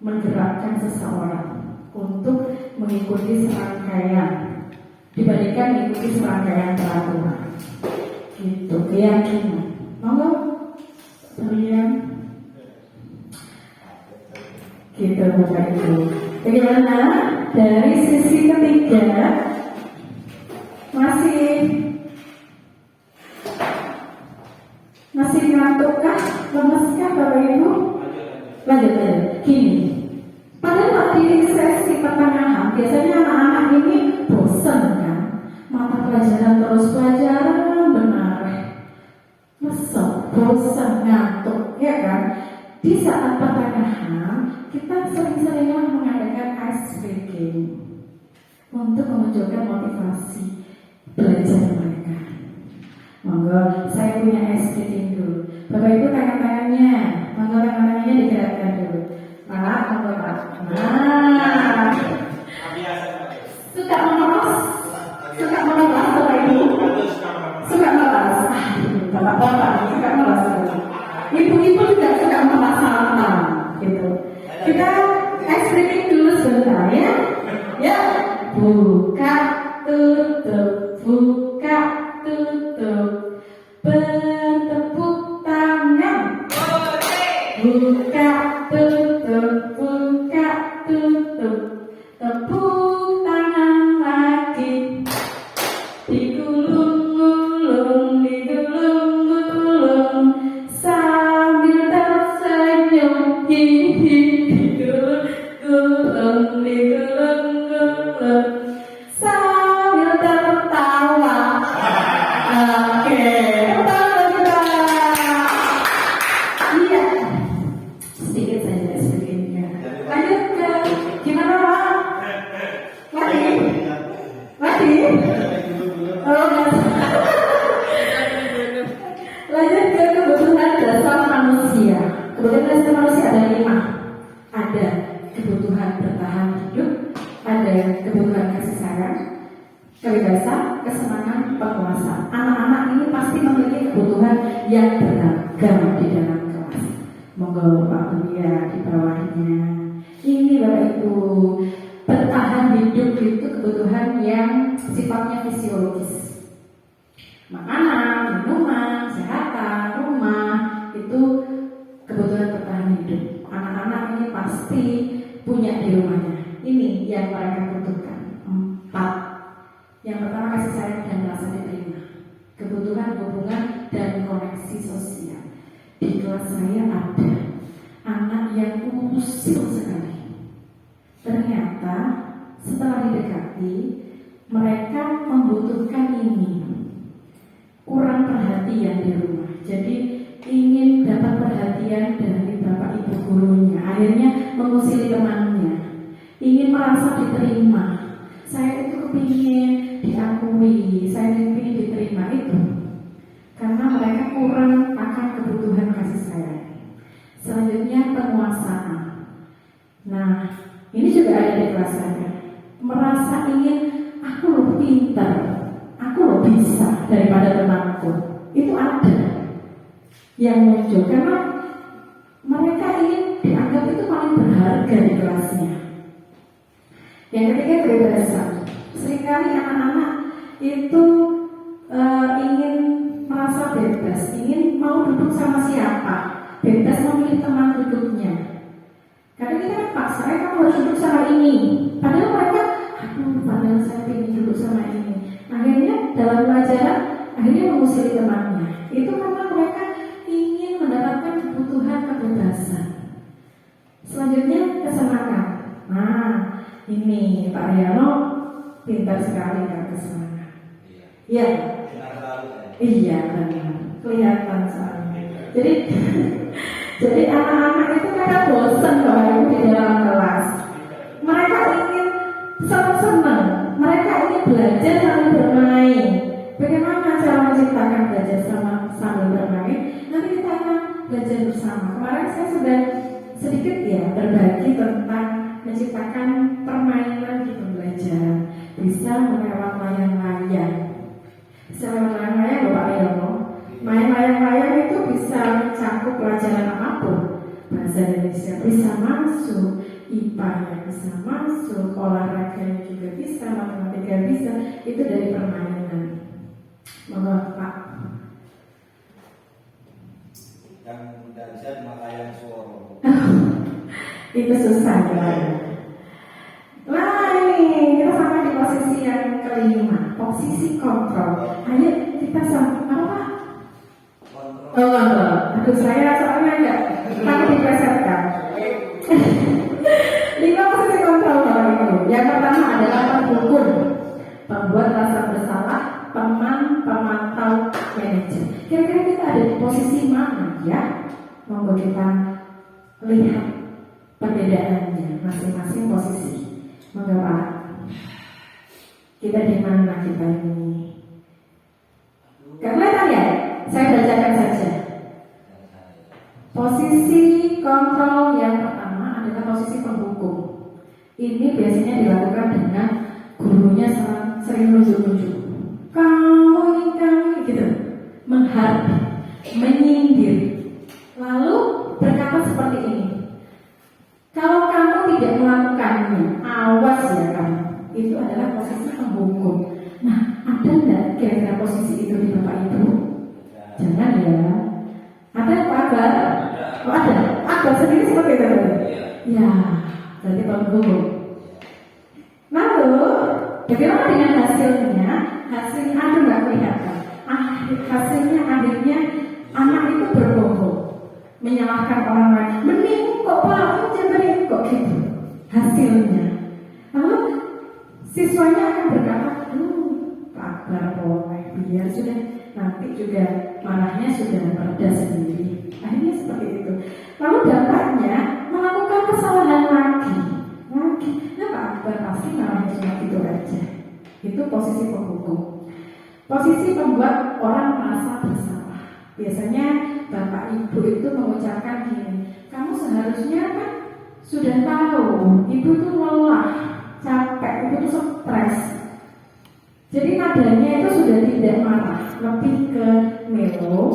menggerakkan seseorang untuk mengikuti serangkaian dibandingkan mengikuti serangkaian peraturan. Gitu, keyakinan. Monggo, kalian. Gitu, Bapak Ibu. Bagaimana dari sisi ketiga? Masih ngantukkah? Lemeskah Bapak Ibu? Lanjut. Gini. Pada waktu sesi pertengahan, biasanya anak-anak ini bosan kan? Mata pelajaran terus pelajaran benar. Mesok, bosan, ngantuk, ya kan? Di saat pertengahan, kita sering-seringlah mengadakan ice breaking untuk memunculkan motivasi belajar mereka. Monggo, saya punya ice breaking dulu. Bapak Ibu tangan-tangannya, monggo tangan-tangannya digerakkan dulu. Pak, monggo Pak. Nah, suka memeras Bapak Ibu. Suka memeras. Bapak-bapak suka memeras. Ibu-ibu juga suka memeras halaman, gitu. Kita ice breaking dulu sebentar ya. Ya, buka, tutup, buka, tutup. Bertepuk tangan. Buka, tutup, buka, tutup. Tepuk tangan lagi. Digulung-gulung, digulung-gulung sambil tersenyum. Digulung-gulung, digulung-gulung sambil tertawa. Oke, iya, sedikit saja sedikitnya. Lanjut ke gimana Pak? Mati? Oh, lanjut ke kebutuhan dasar manusia. Kebutuhan dasar manusia ada 5. Ada kebutuhan bertahan hidup, ada kebutuhan kasih sayang, kebebasan, kesenangan, penguasaan. Anak-anak ini pasti memiliki kebutuhan yang beragam di dalam kelas. Monggo Pak Buya di bawahnya. Ini Bapak Ibu, bertahan hidup itu kebutuhan yang sifatnya fisiologis. Makanan, minuman, kesehatan, rumah, itu kebutuhan bertahan hidup. Anak-anak ini pasti punya di rumahnya. Ini yang mereka butuhkan. 4. Yang pertama kasih sayang dan merasa diterima. Kebutuhan hubungan dan koneksi sosial. Di kelas saya ada anak yang usil sekali. Ternyata setelah didekati, mereka membutuhkan ini. Kurang perhatian di rumah. Jadi ingin dapat perhatian dari bapak ibu gurunya. Akhirnya mengusili temannya. Ingin merasa diterima. Saya itu kepingin diakui, saya ingin diterima itu. Karena mereka kurang akan kebutuhan kasih sayang. Selanjutnya penguasaan. Nah, ini juga ada di kelas saya. Merasa ingin aku lebih pintar, aku lebih bisa daripada temanku. Itu ada yang muncul karena mereka ingin dianggap itu paling berharga di kelasnya. Yang ketiga kebebasan. Seringkali anak-anak itu ingin merasa bebas, ingin mau duduk sama siapa, bebas memilih teman duduknya. Karena kita kan paksa, kamu harus duduk sama ini. Padahal mereka, padahal saya ingin duduk sama ini. Akhirnya dalam pelajaran, akhirnya mengusir temannya. Itu karena mereka ingin mendapatkan kebutuhan kebebasan. Selanjutnya kesenangan. Nah, ini Pak Riano pintar sekali kan kesenangan. Iya. Iya benar. Kelihatan soalnya. Jadi Jadi anak-anak itu kadang bosan Bapak Ibu di dalam kelas. Mereka ingin senang-senang, mereka ingin belajar sambil bermain. Bagaimana cara menciptakan belajar sambil bermain? Nanti kita akan belajar bersama. Kemarin saya sudah sedikit ya berbagi tentang menciptakan permainan di pembelajaran. Bisa melewat layang-layang. Bisa lewat layang-layang Bapak Ibu. Main layang-layang itu bisa mencakup pelajaran apapun. Bahasa Indonesia bisa masuk, IPA-nya bisa masuk, olahraganya juga bisa, matematika bisa. Itu dari permainan. Monggo Pak. Yang belajar makayang suara. Itu susah ya. Nah ini kita sampai di posisi yang kelima, posisi kontrol. Ayo kita sama apa? Kontrol. Aduh saya soalnya agak takut diplesetkan. 5 posisi kontrol Bapak Ibu. Yang pertama adalah pendukung, pembuat rasa bersalah, teman, pemantau, manajer. Kira-kira kita ada di posisi mana ya? Monggo kita lihat perbedaannya masing-masing posisi. Monggo Pak. Kita di mana kita ini? Gak kelihatan ya? Saya bacakan saja. Posisi kontrol yang pertama adalah posisi penghukum. Ini biasanya dilakukan dengan gurunya sering nunjuk-nunjuk. Kamu ini gitu, menghardik, menyindir, lalu berkata seperti ini. Kalau kamu tidak melakukannya, awas ya kamu. Itu adalah posisi penghukum. Nah, ada nggak kira-kira posisi itu di Bapak Ibu? Jangan ya. Ada apa kabar? Oh, ada. Ada sendiri seperti itu. Ya, berarti penghukum. Lalu, bagaimana dengan hasilnya? Hasilnya ada nggak kelihatan? Hasilnya akhirnya anak itu berbohong, menyalahkan orang lain. Mending kok Pak, jangan kok gitu. Hasilnya. Lalu siswanya akan berkata, kabar boleh, biar sudah nanti juga marahnya sudah mereda sendiri. Akhirnya seperti itu. Lalu dampaknya melakukan kesalahan lagi. Nah Pak Akbar pasti marahnya cuma itu aja. Itu posisi penghukum. Posisi pembuat orang merasa bersalah. Biasanya Bapak Ibu itu mengucapkan gini, kamu seharusnya kan sudah tahu, ibu tuh lelah, capek, ibu tuh stres. Jadi nadanya itu sudah tidak marah, lebih ke melo,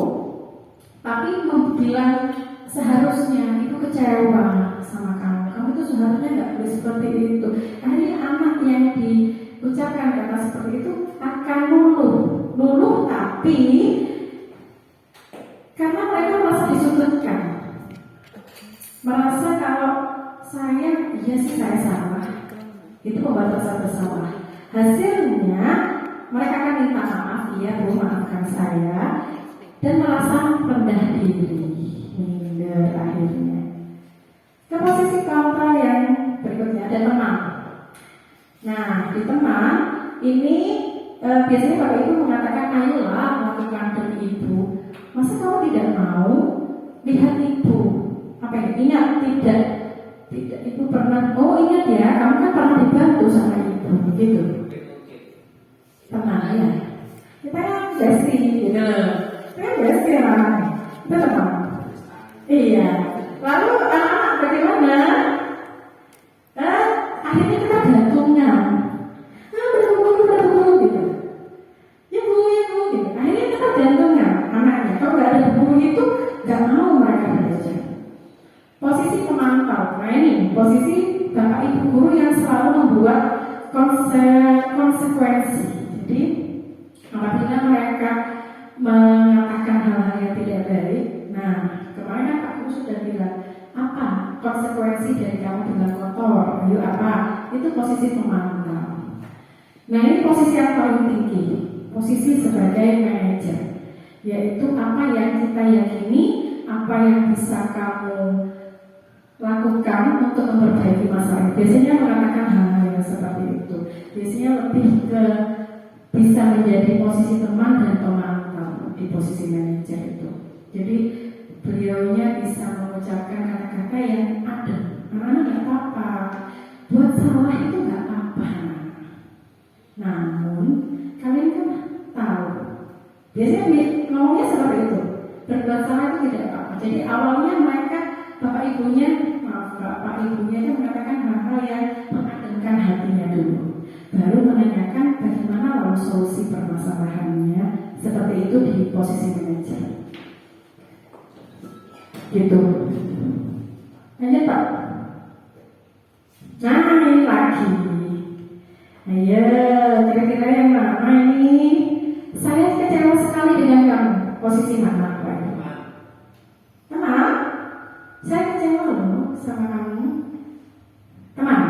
tapi bilang seharusnya ibu kecewa sama kamu tuh seharusnya nggak boleh seperti itu. Akhirnya anak yang diucapkan kata seperti itu akan luluh tapi karena mereka merasa disudutkan, merasa kalau iya sih saya salah, itu membuat rasa bersalah. Hasilnya mereka akan minta maaf, ya Bu maafkan saya, dan merasa rendah diri, minder akhirnya. Ke posisi kontrol yang berikutnya ada teman. Nah di teman ini biasanya Bapak Ibu mengatakan ayolah lakukan demi ibu. Masa kamu tidak mau lihat ibu? Apa ya? Ingat tidak ibu pernah. Oh ingat ya, kamu kan pernah dibantu sama ibu, gitu. Tenang ya. Kita yang bestie, gitu. Kita yang bestie namanya. Kita teman. Iya. Lalu anak-anak bagaimana? Akhirnya kita gantungan. Berbuku gitu. Ya bu, gitu. Akhirnya kita gantungan anaknya. Kalau nggak ada buku itu, nggak mau mereka belajar. Posisi pemantau. Nah ini posisi Bapak Ibu guru yang selalu membuat konsekuensi. Jadi apabila mereka mengatakan hal-hal yang tidak baik, nah kemarin Pak Guru sudah bilang apa konsekuensi dari kamu bilang kotor, ayo apa? Itu posisi pemantau. Nah ini posisi yang paling tinggi, posisi sebagai manajer, yaitu apa yang kita yakini, apa yang bisa kamu lakukan untuk memperbaiki masalah. Biasanya mengatakan hal-hal yang seperti itu. Biasanya lebih ke bisa menjadi posisi teman dan pemantau di posisi manajer itu. Jadi beliaunya bisa mengucapkan awalnya mereka bapak ibunya itu mengatakan hal-hal yang mengademkan hatinya dulu, baru menanyakan bagaimana lalu solusi permasalahannya. Seperti itu di posisi manajer. Gitu. Lanjut Pak. Nah ini lagi. Ayo, kira-kira yang mana ini? Saya kecewa sekali dengan kamu. Posisi mana Pak? Teman? Saya kecewa loh sama kamu. Teman?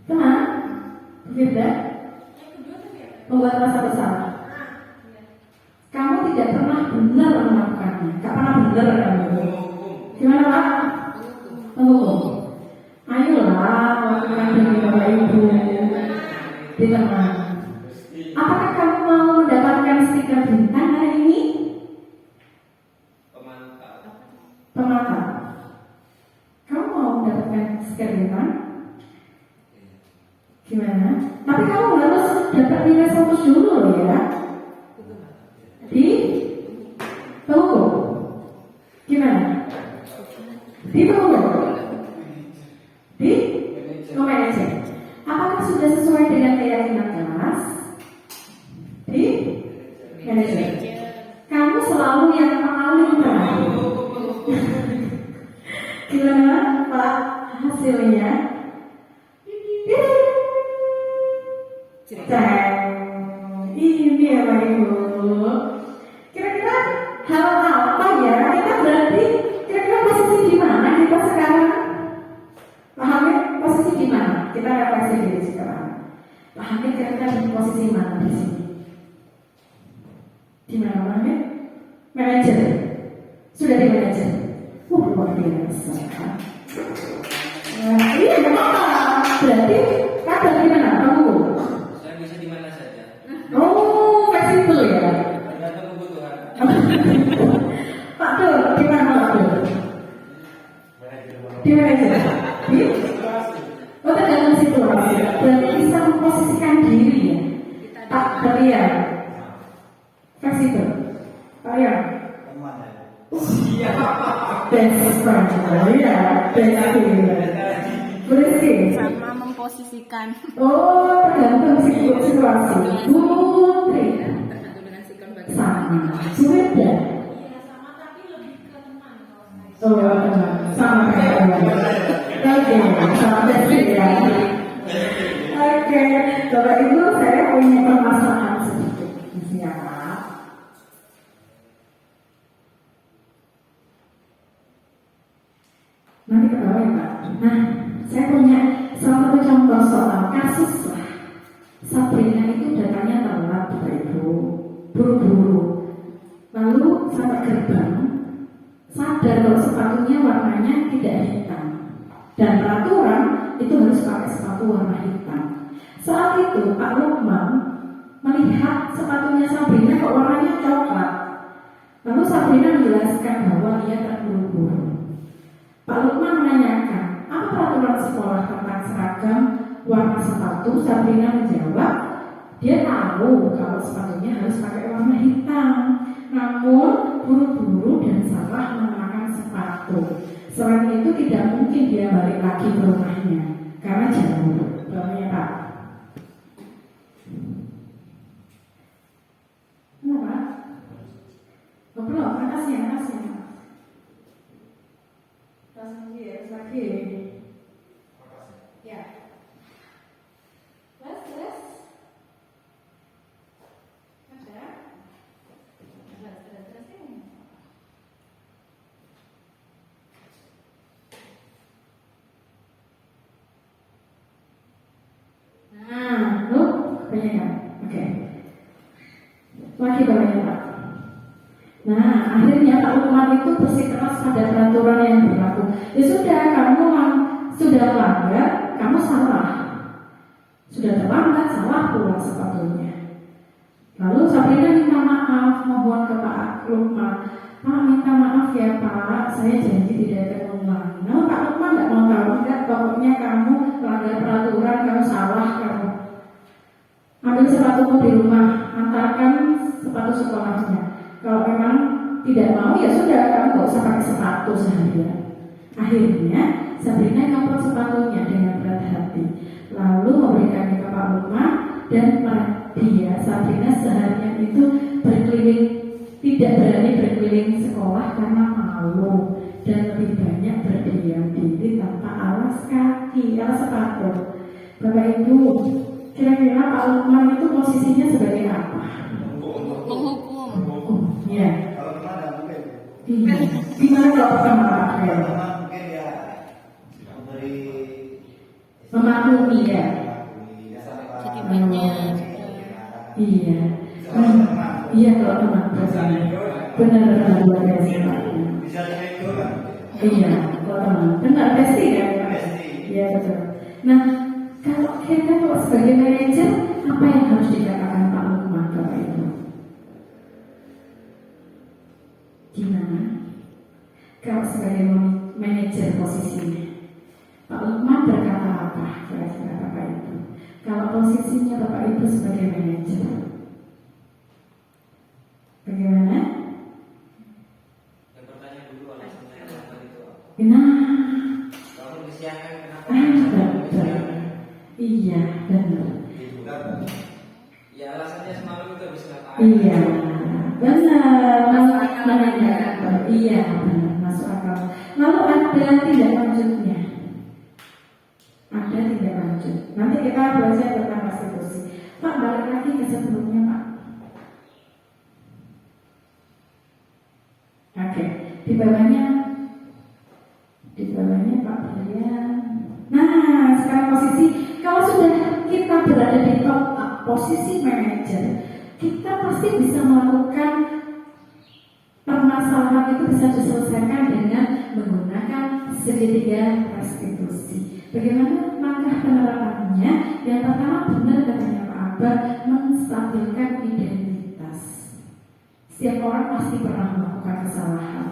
Teman? Berbeda? Membuat rasa bersalah. Kamu tidak pernah benar melakukannya. Gak pernah benar kamu. Gimana Pak? Menghukum. Ayolah, lakukan demi Bapak Ibu. Di teman. Apakah kamu mau mendapatkan stiker bintang hari ini? Pemantau. Kamu mau mendapatkan stiker bintang? Gimana? Tapi kamu harus dapat nilai 100 dulu loh ya. Di penghukum. Gimana? Di penghukum. Di manajer. Apakah sudah sesuai dengan keyakinan kelas? Di manajer. Kamu selalu yang paling terakhir. Gimana Pak hasilnya? Ini ya Pak Ibu. Kira-kira hal apa ya? Kita berarti kira-kira posisi di mana kita sekarang? Pahami posisi di mana? Kita refleksi diri sekarang. Pahami kira-kira di posisi mana di sini? Di mana Pahami? Manajer. Sudah di manajer. Luar biasa. Iya nggak apa-apa. Berarti kabar di mana? Kamu? Saya bisa di mana saja. Oh, fleksibel ya. Tergantung kebutuhan. Pak Dur, di mana Pak Dur? Di manajer. Di? Oh, tergantung situasi. Berarti bisa memposisikan diri ya. Pak Berlian. Fleksibel. Pak Yan. Teman ya. Best friend. Oh iya, best friend. Bersih. Sama memposisikan. Oh, tergantung situasi. Putri. Tergantung dengan sikon bagaimana. Sama. Beda. Sama tapi lebih ke teman kalau saya. Oh, teman. Sama kayak oke, sama bersih ya. Oke, Bapak Ibu, saya punya permasalahan sedikit di sini ya, Pak. Nanti ke bawah ya Pak. Nah, saya punya salah satu contoh soal kasus lah. Sabrina itu datanya telat Bapak Ibu, buru-buru. Lalu sampai gerbang, sadar kalau sepatunya warnanya tidak hitam. Dan peraturan itu harus pakai sepatu warna hitam. Saat itu Pak Lukman melihat sepatunya Sabrina kok warnanya coklat. Lalu Sabrina menjelaskan bahwa dia terburu-buru. Pak Lukman menanyakan, apa peraturan sekolah tentang seragam warna sepatu? Sabrina menjawab, dia tahu kalau sepatunya harus pakai warna hitam, namun buru-buru dan salah mengenakan sepatu. Selain itu tidak mungkin dia balik lagi ke rumahnya karena jauh. Bawahnya Pak. Kenapa? Oh, belum, makasih. Lagi. Ya. Terus. Ada. Terus ini. Nah, kebanyakan. Oke. Lagi banyak Pak. Nah, akhirnya Pak Lukman itu bersikeras pada peraturan yang berlaku. Ya sudah, kamu sudah melanggar, kamu salah. Sudah terlambat, salah pula sepatunya. Lalu Sabrina minta maaf, mohon ke Pak Lukman. Pak, minta maaf ya Pak, saya janji tidak akan mengulangi. Nah, Pak Lukman tidak mau tahu, enggak, pokoknya kamu melanggar peraturan, kamu salah, kamu ambil sepatumu di rumah, antarkan sepatu sekolahnya. Kalau memang tidak mau, ya sudah, kamu nggak usah pakai sepatu seharian. Akhirnya Sabrina nyopot sepatunya dengan berat hati, lalu memberikannya ke Pak Lukman, dan dia Sabrina seharian itu berkeliling, tidak berani berkeliling sekolah karena malu, dan lebih banyak berdiam diri tanpa alas kaki, alas sepatu. Bapak Ibu, kira-kira Pak Lukman itu posisinya sebagai apa? Menghukum. Ya. Kalau gimana mungkin? Iya. Gimana kalau pertama Kalau Pak? teman mungkin ya memberi Memaklumi ya. Jadi banyak. Iya. Iya kalau teman benar-benar luar biasa Pak. bisa itu kan? Iya, kalau teman benar pasti ya. Pasti. Iya betul. Nah, kalau kita sebagai manajer, apa yang harus dikatakan Pak Lukman Bapak Ibu? Gimana? Kalau sebagai manajer posisinya, Pak Lukman berkata apa kira-kira Bapak Ibu? Kalau posisinya Bapak Ibu sebagai manajer, bagaimana? Yang bertanya dulu alasannya kenapa itu? Nah, Kalau disiarkan kenapa? betul. Iya, benar. Itu kan? Ya alasannya semalam itu habis ngapain? Iya, benar. Menanyakan, iya, benar, masuk akal. Lalu ada tindak lanjutnya. Ada tindak lanjut. Nanti kita belajar tentang restitusi. Pak, balik lagi ke sebelumnya, Pak. Oke, di bawahnya Pak Brian. Nah, sekarang posisi, kalau sudah kita berada di top posisi manajer, kita pasti bisa melakukan permasalahan itu, bisa diselesaikan dengan menggunakan segitiga restitusi. Bagaimana langkah penerapannya? Yang pertama, benar katanya Pak Akbar, menstabilkan identitas. Setiap orang pasti pernah melakukan kesalahan.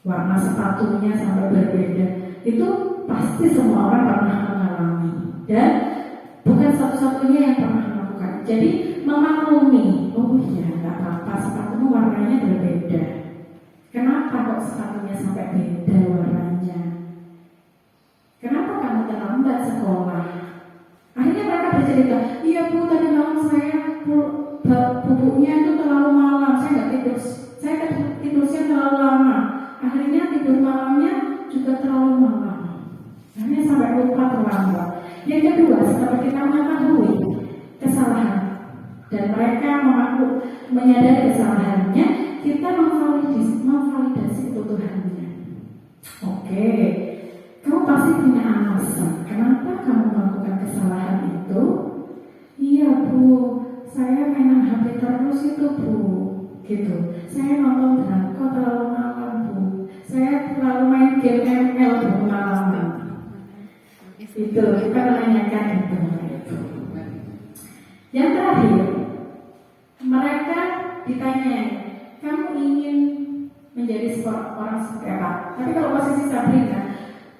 Warna sepatunya sampai berbeda, itu pasti semua orang pernah mengalami, dan bukan satu-satunya yang pernah melakukan. Jadi memaklumi, oh iya nggak apa-apa, sepatumu warnanya berbeda. Kenapa kok sepatunya sampai beda warnanya? Kenapa kamu terlambat sekolah? Akhirnya mereka bercerita, iya Bu, tadi malam saya bubuknya itu terlalu malam, saya nggak tidur, saya tidurnya terlalu lama. Akhirnya tidur malamnya juga terlalu malam. Akhirnya sampai lupa terlambat. Yang kedua, setelah kita mengetahui kesalahan dan mereka menyadari kesalahannya, kita memvalidasi kebutuhannya. Oke, kamu pasti punya alasan kenapa kamu melakukan kesalahan itu. Iya Bu, saya mainan HP terus itu Bu, gitu. Saya nonton drakor terlalu malam Bu, saya terlalu main game ML bermalam. Itu kita menanyakan itu. Yang terakhir, mereka ditanya, kamu ingin menjadi orang seperti apa? Tapi kalau posisi Sabrina,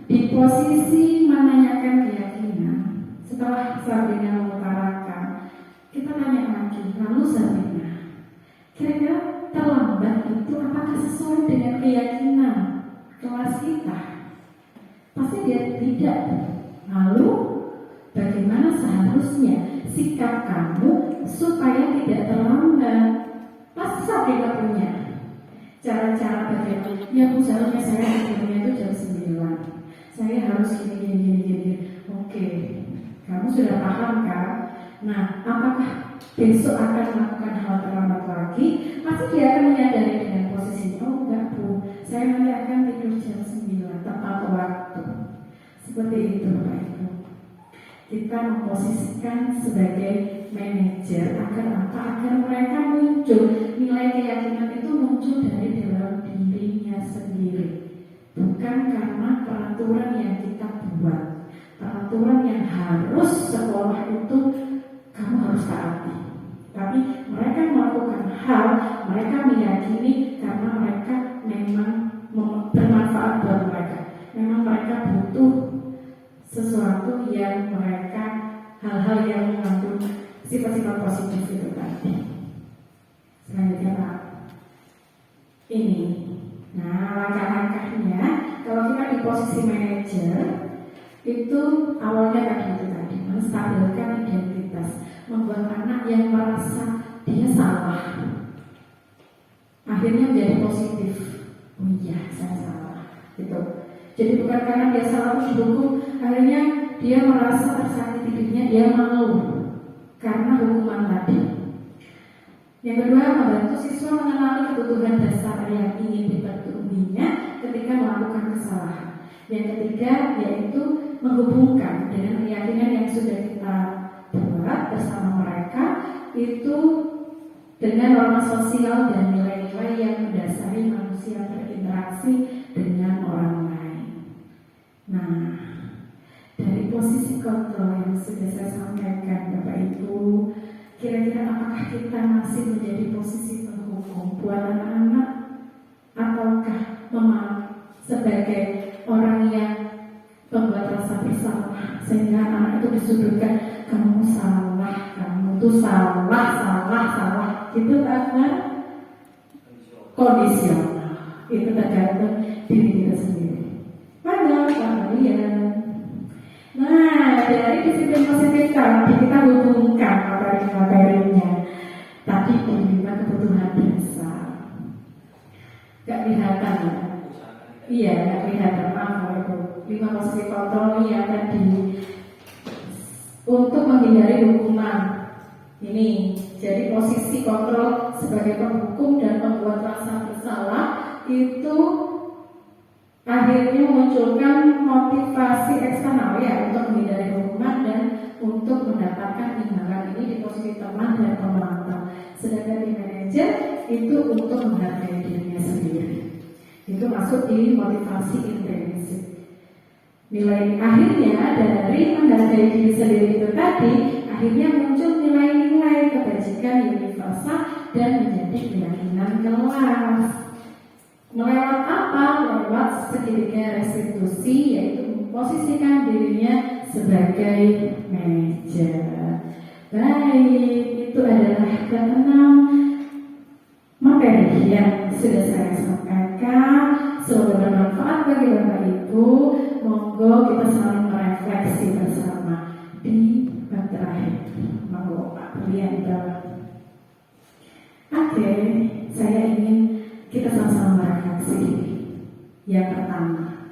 di posisi menanyakan keyakinan, setelah Sabrina mengutarakan, kita tanya lagi, lalu Sabrina, kira-kira terlambat itu apakah sesuai dengan keyakinan kelas kita? Pasti dia tidak. Lalu bagaimana seharusnya sikap kamu supaya tidak terlambat? Pasti Sabrina punya cara-cara bagaimana. Ya Bu, seharusnya saya tidurnya itu jam 9. Saya harus gini. Oke, kamu sudah paham kan? Nah, apakah besok akan melakukan hal terlambat lagi? Pasti dia akan menyadari dengan posisi, oh enggak Bu, saya nanti akan tidur jam 9 tepat waktu. Seperti itu Bapak Ibu. Kita memposisikan sebagai manajer agar apa? Agar mereka muncul, nilai keyakinan itu muncul dari dalam dirinya sendiri, bukan karena peraturan yang kita buat, peraturan yang harus sekolah itu kamu harus taati. Tapi mereka melakukan hal, mereka meyakini karena mereka memang bermanfaat buat mereka. Memang mereka butuh sesuatu yang mereka, hal-hal yang mengandung sifat-sifat positif itu tadi. Selanjutnya Pak. ini. Nah, langkah-langkahnya kalau kita di posisi manajer itu awalnya tadi menstabilkan identitas, membuat anak yang merasa dia salah akhirnya menjadi positif. Oh iya, saya salah gitu. Jadi bukan karena dia salah didukung, akhirnya dia merasa tersakiti dirinya, dia malu karena hukuman tadi. Yang kedua, membantu siswa mengenali kebutuhan dasar yang ingin dipenuhinya ketika melakukan kesalahan. Yang ketiga, yaitu menghubungkan dengan keyakinan yang sudah kita buat bersama mereka itu dengan norma sosial dan nilai-nilai yang mendasari manusia berinteraksi dengan orang lain. Nah, dari posisi kontrol yang sudah saya sampaikan Bapak Ibu, kira-kira apakah kita masih menjadi posisi penghukum buat anak-anak, ataukah memang sebagai orang yang membuat rasa bersalah sehingga anak itu disudutkan, kamu salah, kamu tuh salah itu karena kondisional. Itu tergantung diri kita sendiri. Mana kalian? Nah, dari disiplin positif tadi kita hubungkan materi-materinya. Tadi di 5 kebutuhan dasar. Gak kelihatan ya? Iya, gak kelihatan. Maaf itu 5 posisi kontrol yang tadi untuk menghindari hukuman. Ini jadi posisi kontrol sebagai penghukum dan membuat rasa bersalah itu akhirnya memunculkan motivasi eksternal ya untuk menghindari hukuman dan untuk mendapatkan imbalan ini di posisi teman dan pemantau. Sedangkan di manajer itu untuk menghargai dirinya sendiri. Itu masuk di motivasi intrinsik. Nilai akhirnya dari menghargai diri sendiri itu tadi akhirnya muncul nilai-nilai kebajikan universal dan menjadi keyakinan kelas. Melewat apa? Melewat segitiga restitusi, yaitu memposisikan dirinya sebagai manajer. Baik, itu adalah ke-6 materi yang sudah saya sampaikan. Semoga bermanfaat bagi Bapak Ibu. Monggo kita saling merefleksi bersama di bab terakhir. Monggo Pak Lian bawah. Oke, saya ingin kita sama-sama merefleksi. Yang pertama,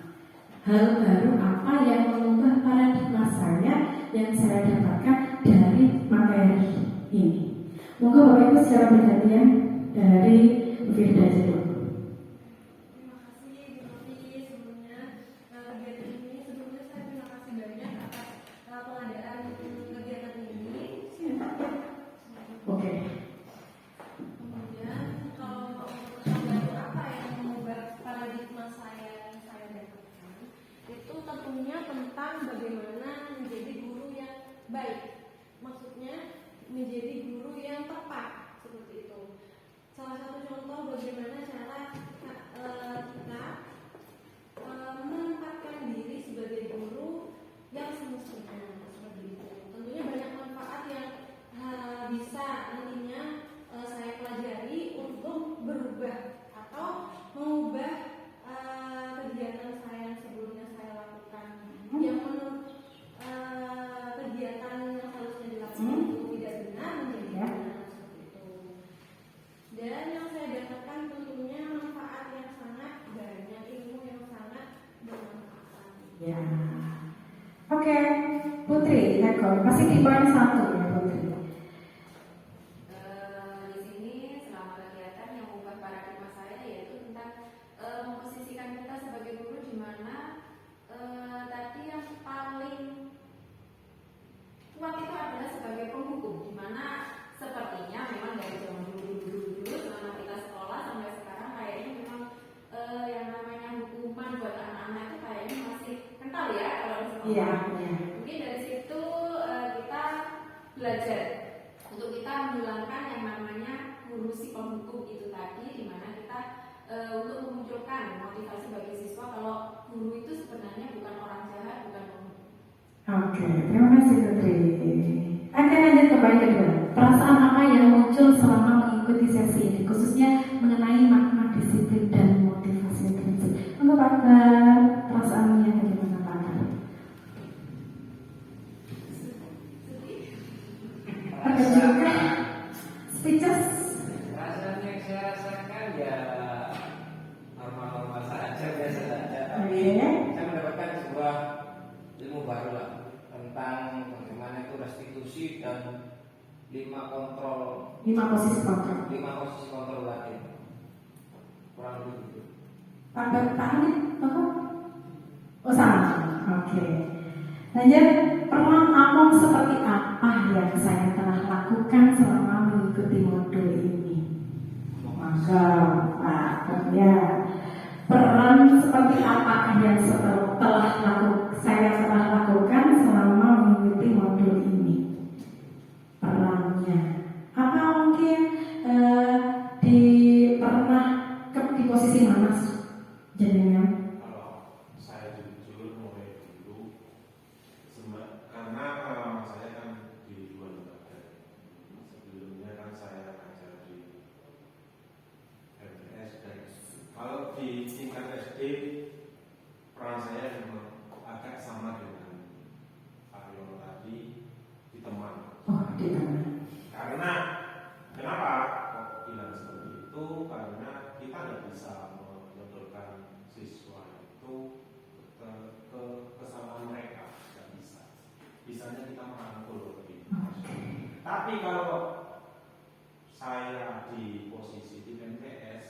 hal baru apa yang mengubah paradigma saya yang saya dapatkan dari materi ini? Monggo Bapak Ibu secara bergantian dari Firda dulu. Tentang bagaimana menjadi guru yang baik, maksudnya menjadi guru yang tepat seperti itu. Salah satu contoh bagaimana cara kita menempatkan diri sebagai guru yang semestinya seperti itu. Tentunya banyak manfaat yang bisa nantinya saya pelajari untuk berubah atau mengubah kegiatan saya yang sebelumnya saya lakukan. Yang menurut kegiatan yang harusnya dilakukan itu tidak benar menjadi benar seperti itu. Dan yang saya dapatkan tentunya manfaat yang sangat banyak, ilmu yang sangat bermanfaat. Ya, oke, Putri, Eko, masih di poin 1 ya Putri. Di sini selama kegiatan yang mengubah paradigma saya yaitu tentang memposisikan kita sebagai guru di mana tadi yang paling kuat itu adalah sebagai penghukum, di mana sepertinya memang dari zaman dulu selama kita sekolah sampai sekarang kayaknya memang yang namanya hukuman buat anak-anak itu kayaknya masih kental ya kalau di sekolah. Iya. Mungkin dari situ kita belajar untuk kita menghilangkan yang namanya guru si penghukum itu tadi, di mana kita untuk memunculkan motivasi bagi siswa kalau guru itu sebenarnya bukan orang jahat, bukan penghukum. Oke, terima kasih Putri. Oke, lanjut ke poin kedua. Perasaan apa yang muncul selama mengikuti sesi ini, khususnya mengenai makna disiplin baru lah tentang bagaimana itu restitusi dan 5 posisi kontrol. 5 posisi kontrol lagi. Kurang lebih gitu. Pak Hamid, apa? Oh sama. Oke. Lanjut, pernah ngomong seperti apa yang saya telah lakukan selama mengikuti modul ini? Maka, Pak, ya. Peran seperti apa yang saya telah lakukan selama mengikuti modul ini? Perannya apa? Mungkin pernah di posisi mana jadinya? Kalau saya jujur mulai dulu, karena pengalaman saya kan di dua lembaga. Sebelumnya kan saya ngajar di MTS dan kalau di tingkat SD peran saya memang agak sama dengan Pak Yono tadi, di teman. Oh, di mana? Karena kenapa kok bilang seperti itu? Karena kita nggak bisa menyodorkan siswa itu ke kesalahan mereka, nggak bisa. Bisanya kita merangkul lebih. Tapi kalau saya di posisi di MTS,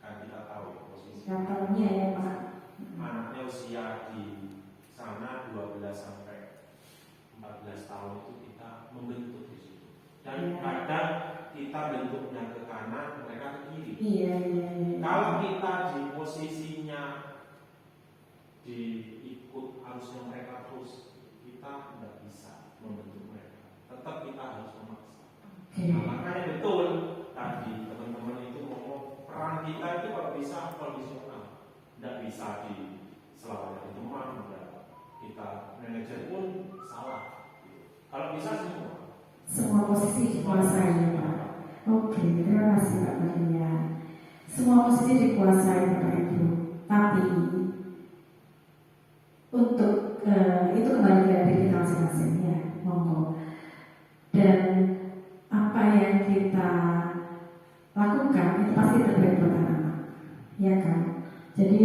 kan kita tahu posisi Contohnya ya Pak. anaknya usia di sana 12 sampai 14 tahun itu kita membentuk di situ. Dan kadang kita bentuknya ke kanan, mereka ke kiri. Iya. Kalau kita di posisinya ikut arusnya mereka terus, kita tidak bisa membentuk mereka. Tetap kita harus memaksa. Nah, makanya betul tadi teman-teman itu ngomong peran kita itu kalau bisa kondisional, tidak bisa di selalu di teman, kita manajer pun salah. Kalau bisa semua posisi dikuasai Pak. Oke, terima kasih Pak Maria. Semua posisi dikuasai Bapak Ibu. Tapi untuk itu kembali ke diri kita masing-masing ya, monggo. Dan apa yang kita lakukan itu pasti terbaik buat anak-anak, ya kan? Jadi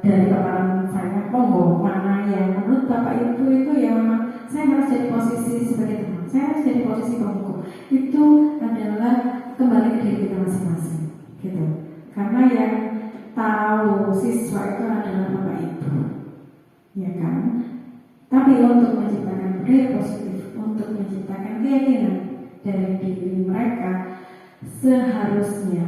dari paparan saya, monggo mana yang menurut Bapak Ibu itu yang memang saya harus jadi posisi sebagai teman, saya harus jadi posisi pemukul. Itu adalah kembali ke diri kita masing-masing, gitu. Karena yang tahu siswa itu adalah Bapak Ibu, ya kan? Tapi untuk menciptakan budaya positif, untuk menciptakan keyakinan dari diri mereka, seharusnya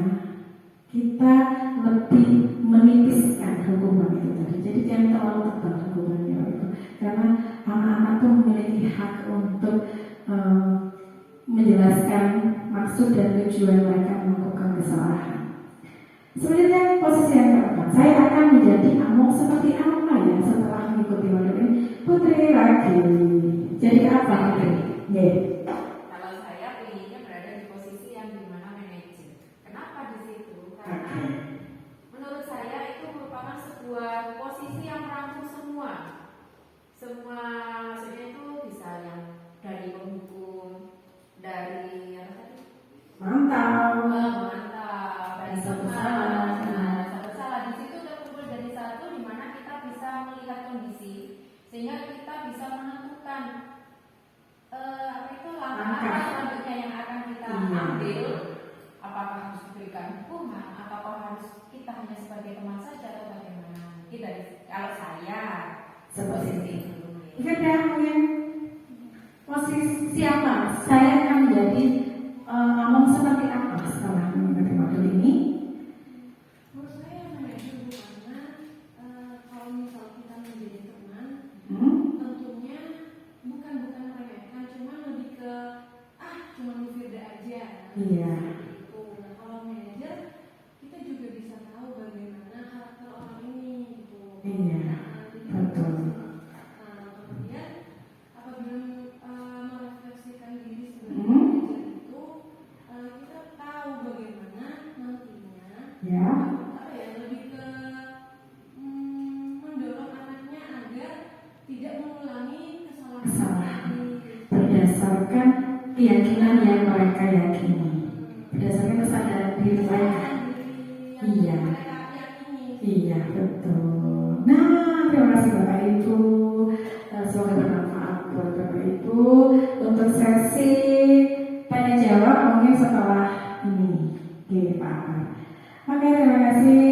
kita lebih menipiskan hukuman itu tadi. Jadi jangan terlalu tebal hukumannya itu, karena anak-anak itu memiliki hak untuk menjelaskan maksud dan tujuan mereka melakukan kesalahan. Sebenarnya posisi yang keempat, saya akan menjadi amok seperti apa ya setelah mengikuti modul ini? Putri lagi. Jadi apa Putri? Kalau saya pengennya berada di posisi yang dimana manajer. Kenapa di situ? Karena menurut saya itu merupakan sebuah posisi yang merangkul semua. Maksudnya itu bisa yang dari penghukum, dari apa tadi? Mantap. Dari salah di situ terkumpul dari satu di mana kita bisa melihat kondisi sehingga kita bisa menentukan langkah selanjutnya yang akan kita ambil. Apakah harus diberikan hukuman, apakah harus kita hanya sebagai teman saja atau bagaimana? Kalau saya seperti itu. Kita mungkin posisi siapa? Saya akan menjadi ngomong seperti apa setelah mengikuti modul ini? Menurut saya manajer karena kalau misal kita menjadi teman, tentunya bukan meremehkan, cuma lebih ke cuma Firda aja. Iya. Itu. Nah, kalau manajer kita juga bisa tahu bagaimana karakter orang ini. Gitu. Iya. Betul. Kemudian apabila merefleksikan diri sebagai manajer itu, kita tahu bagaimana nantinya. Ya. Lebih ke mendorong anaknya agar tidak mengulangi kesalahan berdasarkan keyakinan yang mereka yakini, berdasarkan kesadaran diri mereka. Iya, betul. Nah, terima kasih Bapak Ibu. Ibu. Semoga bermanfaat buat Bapak Ibu. Untuk sesi tanya jawab mungkin setelah ini. Oke, Pak. Oke, terima kasih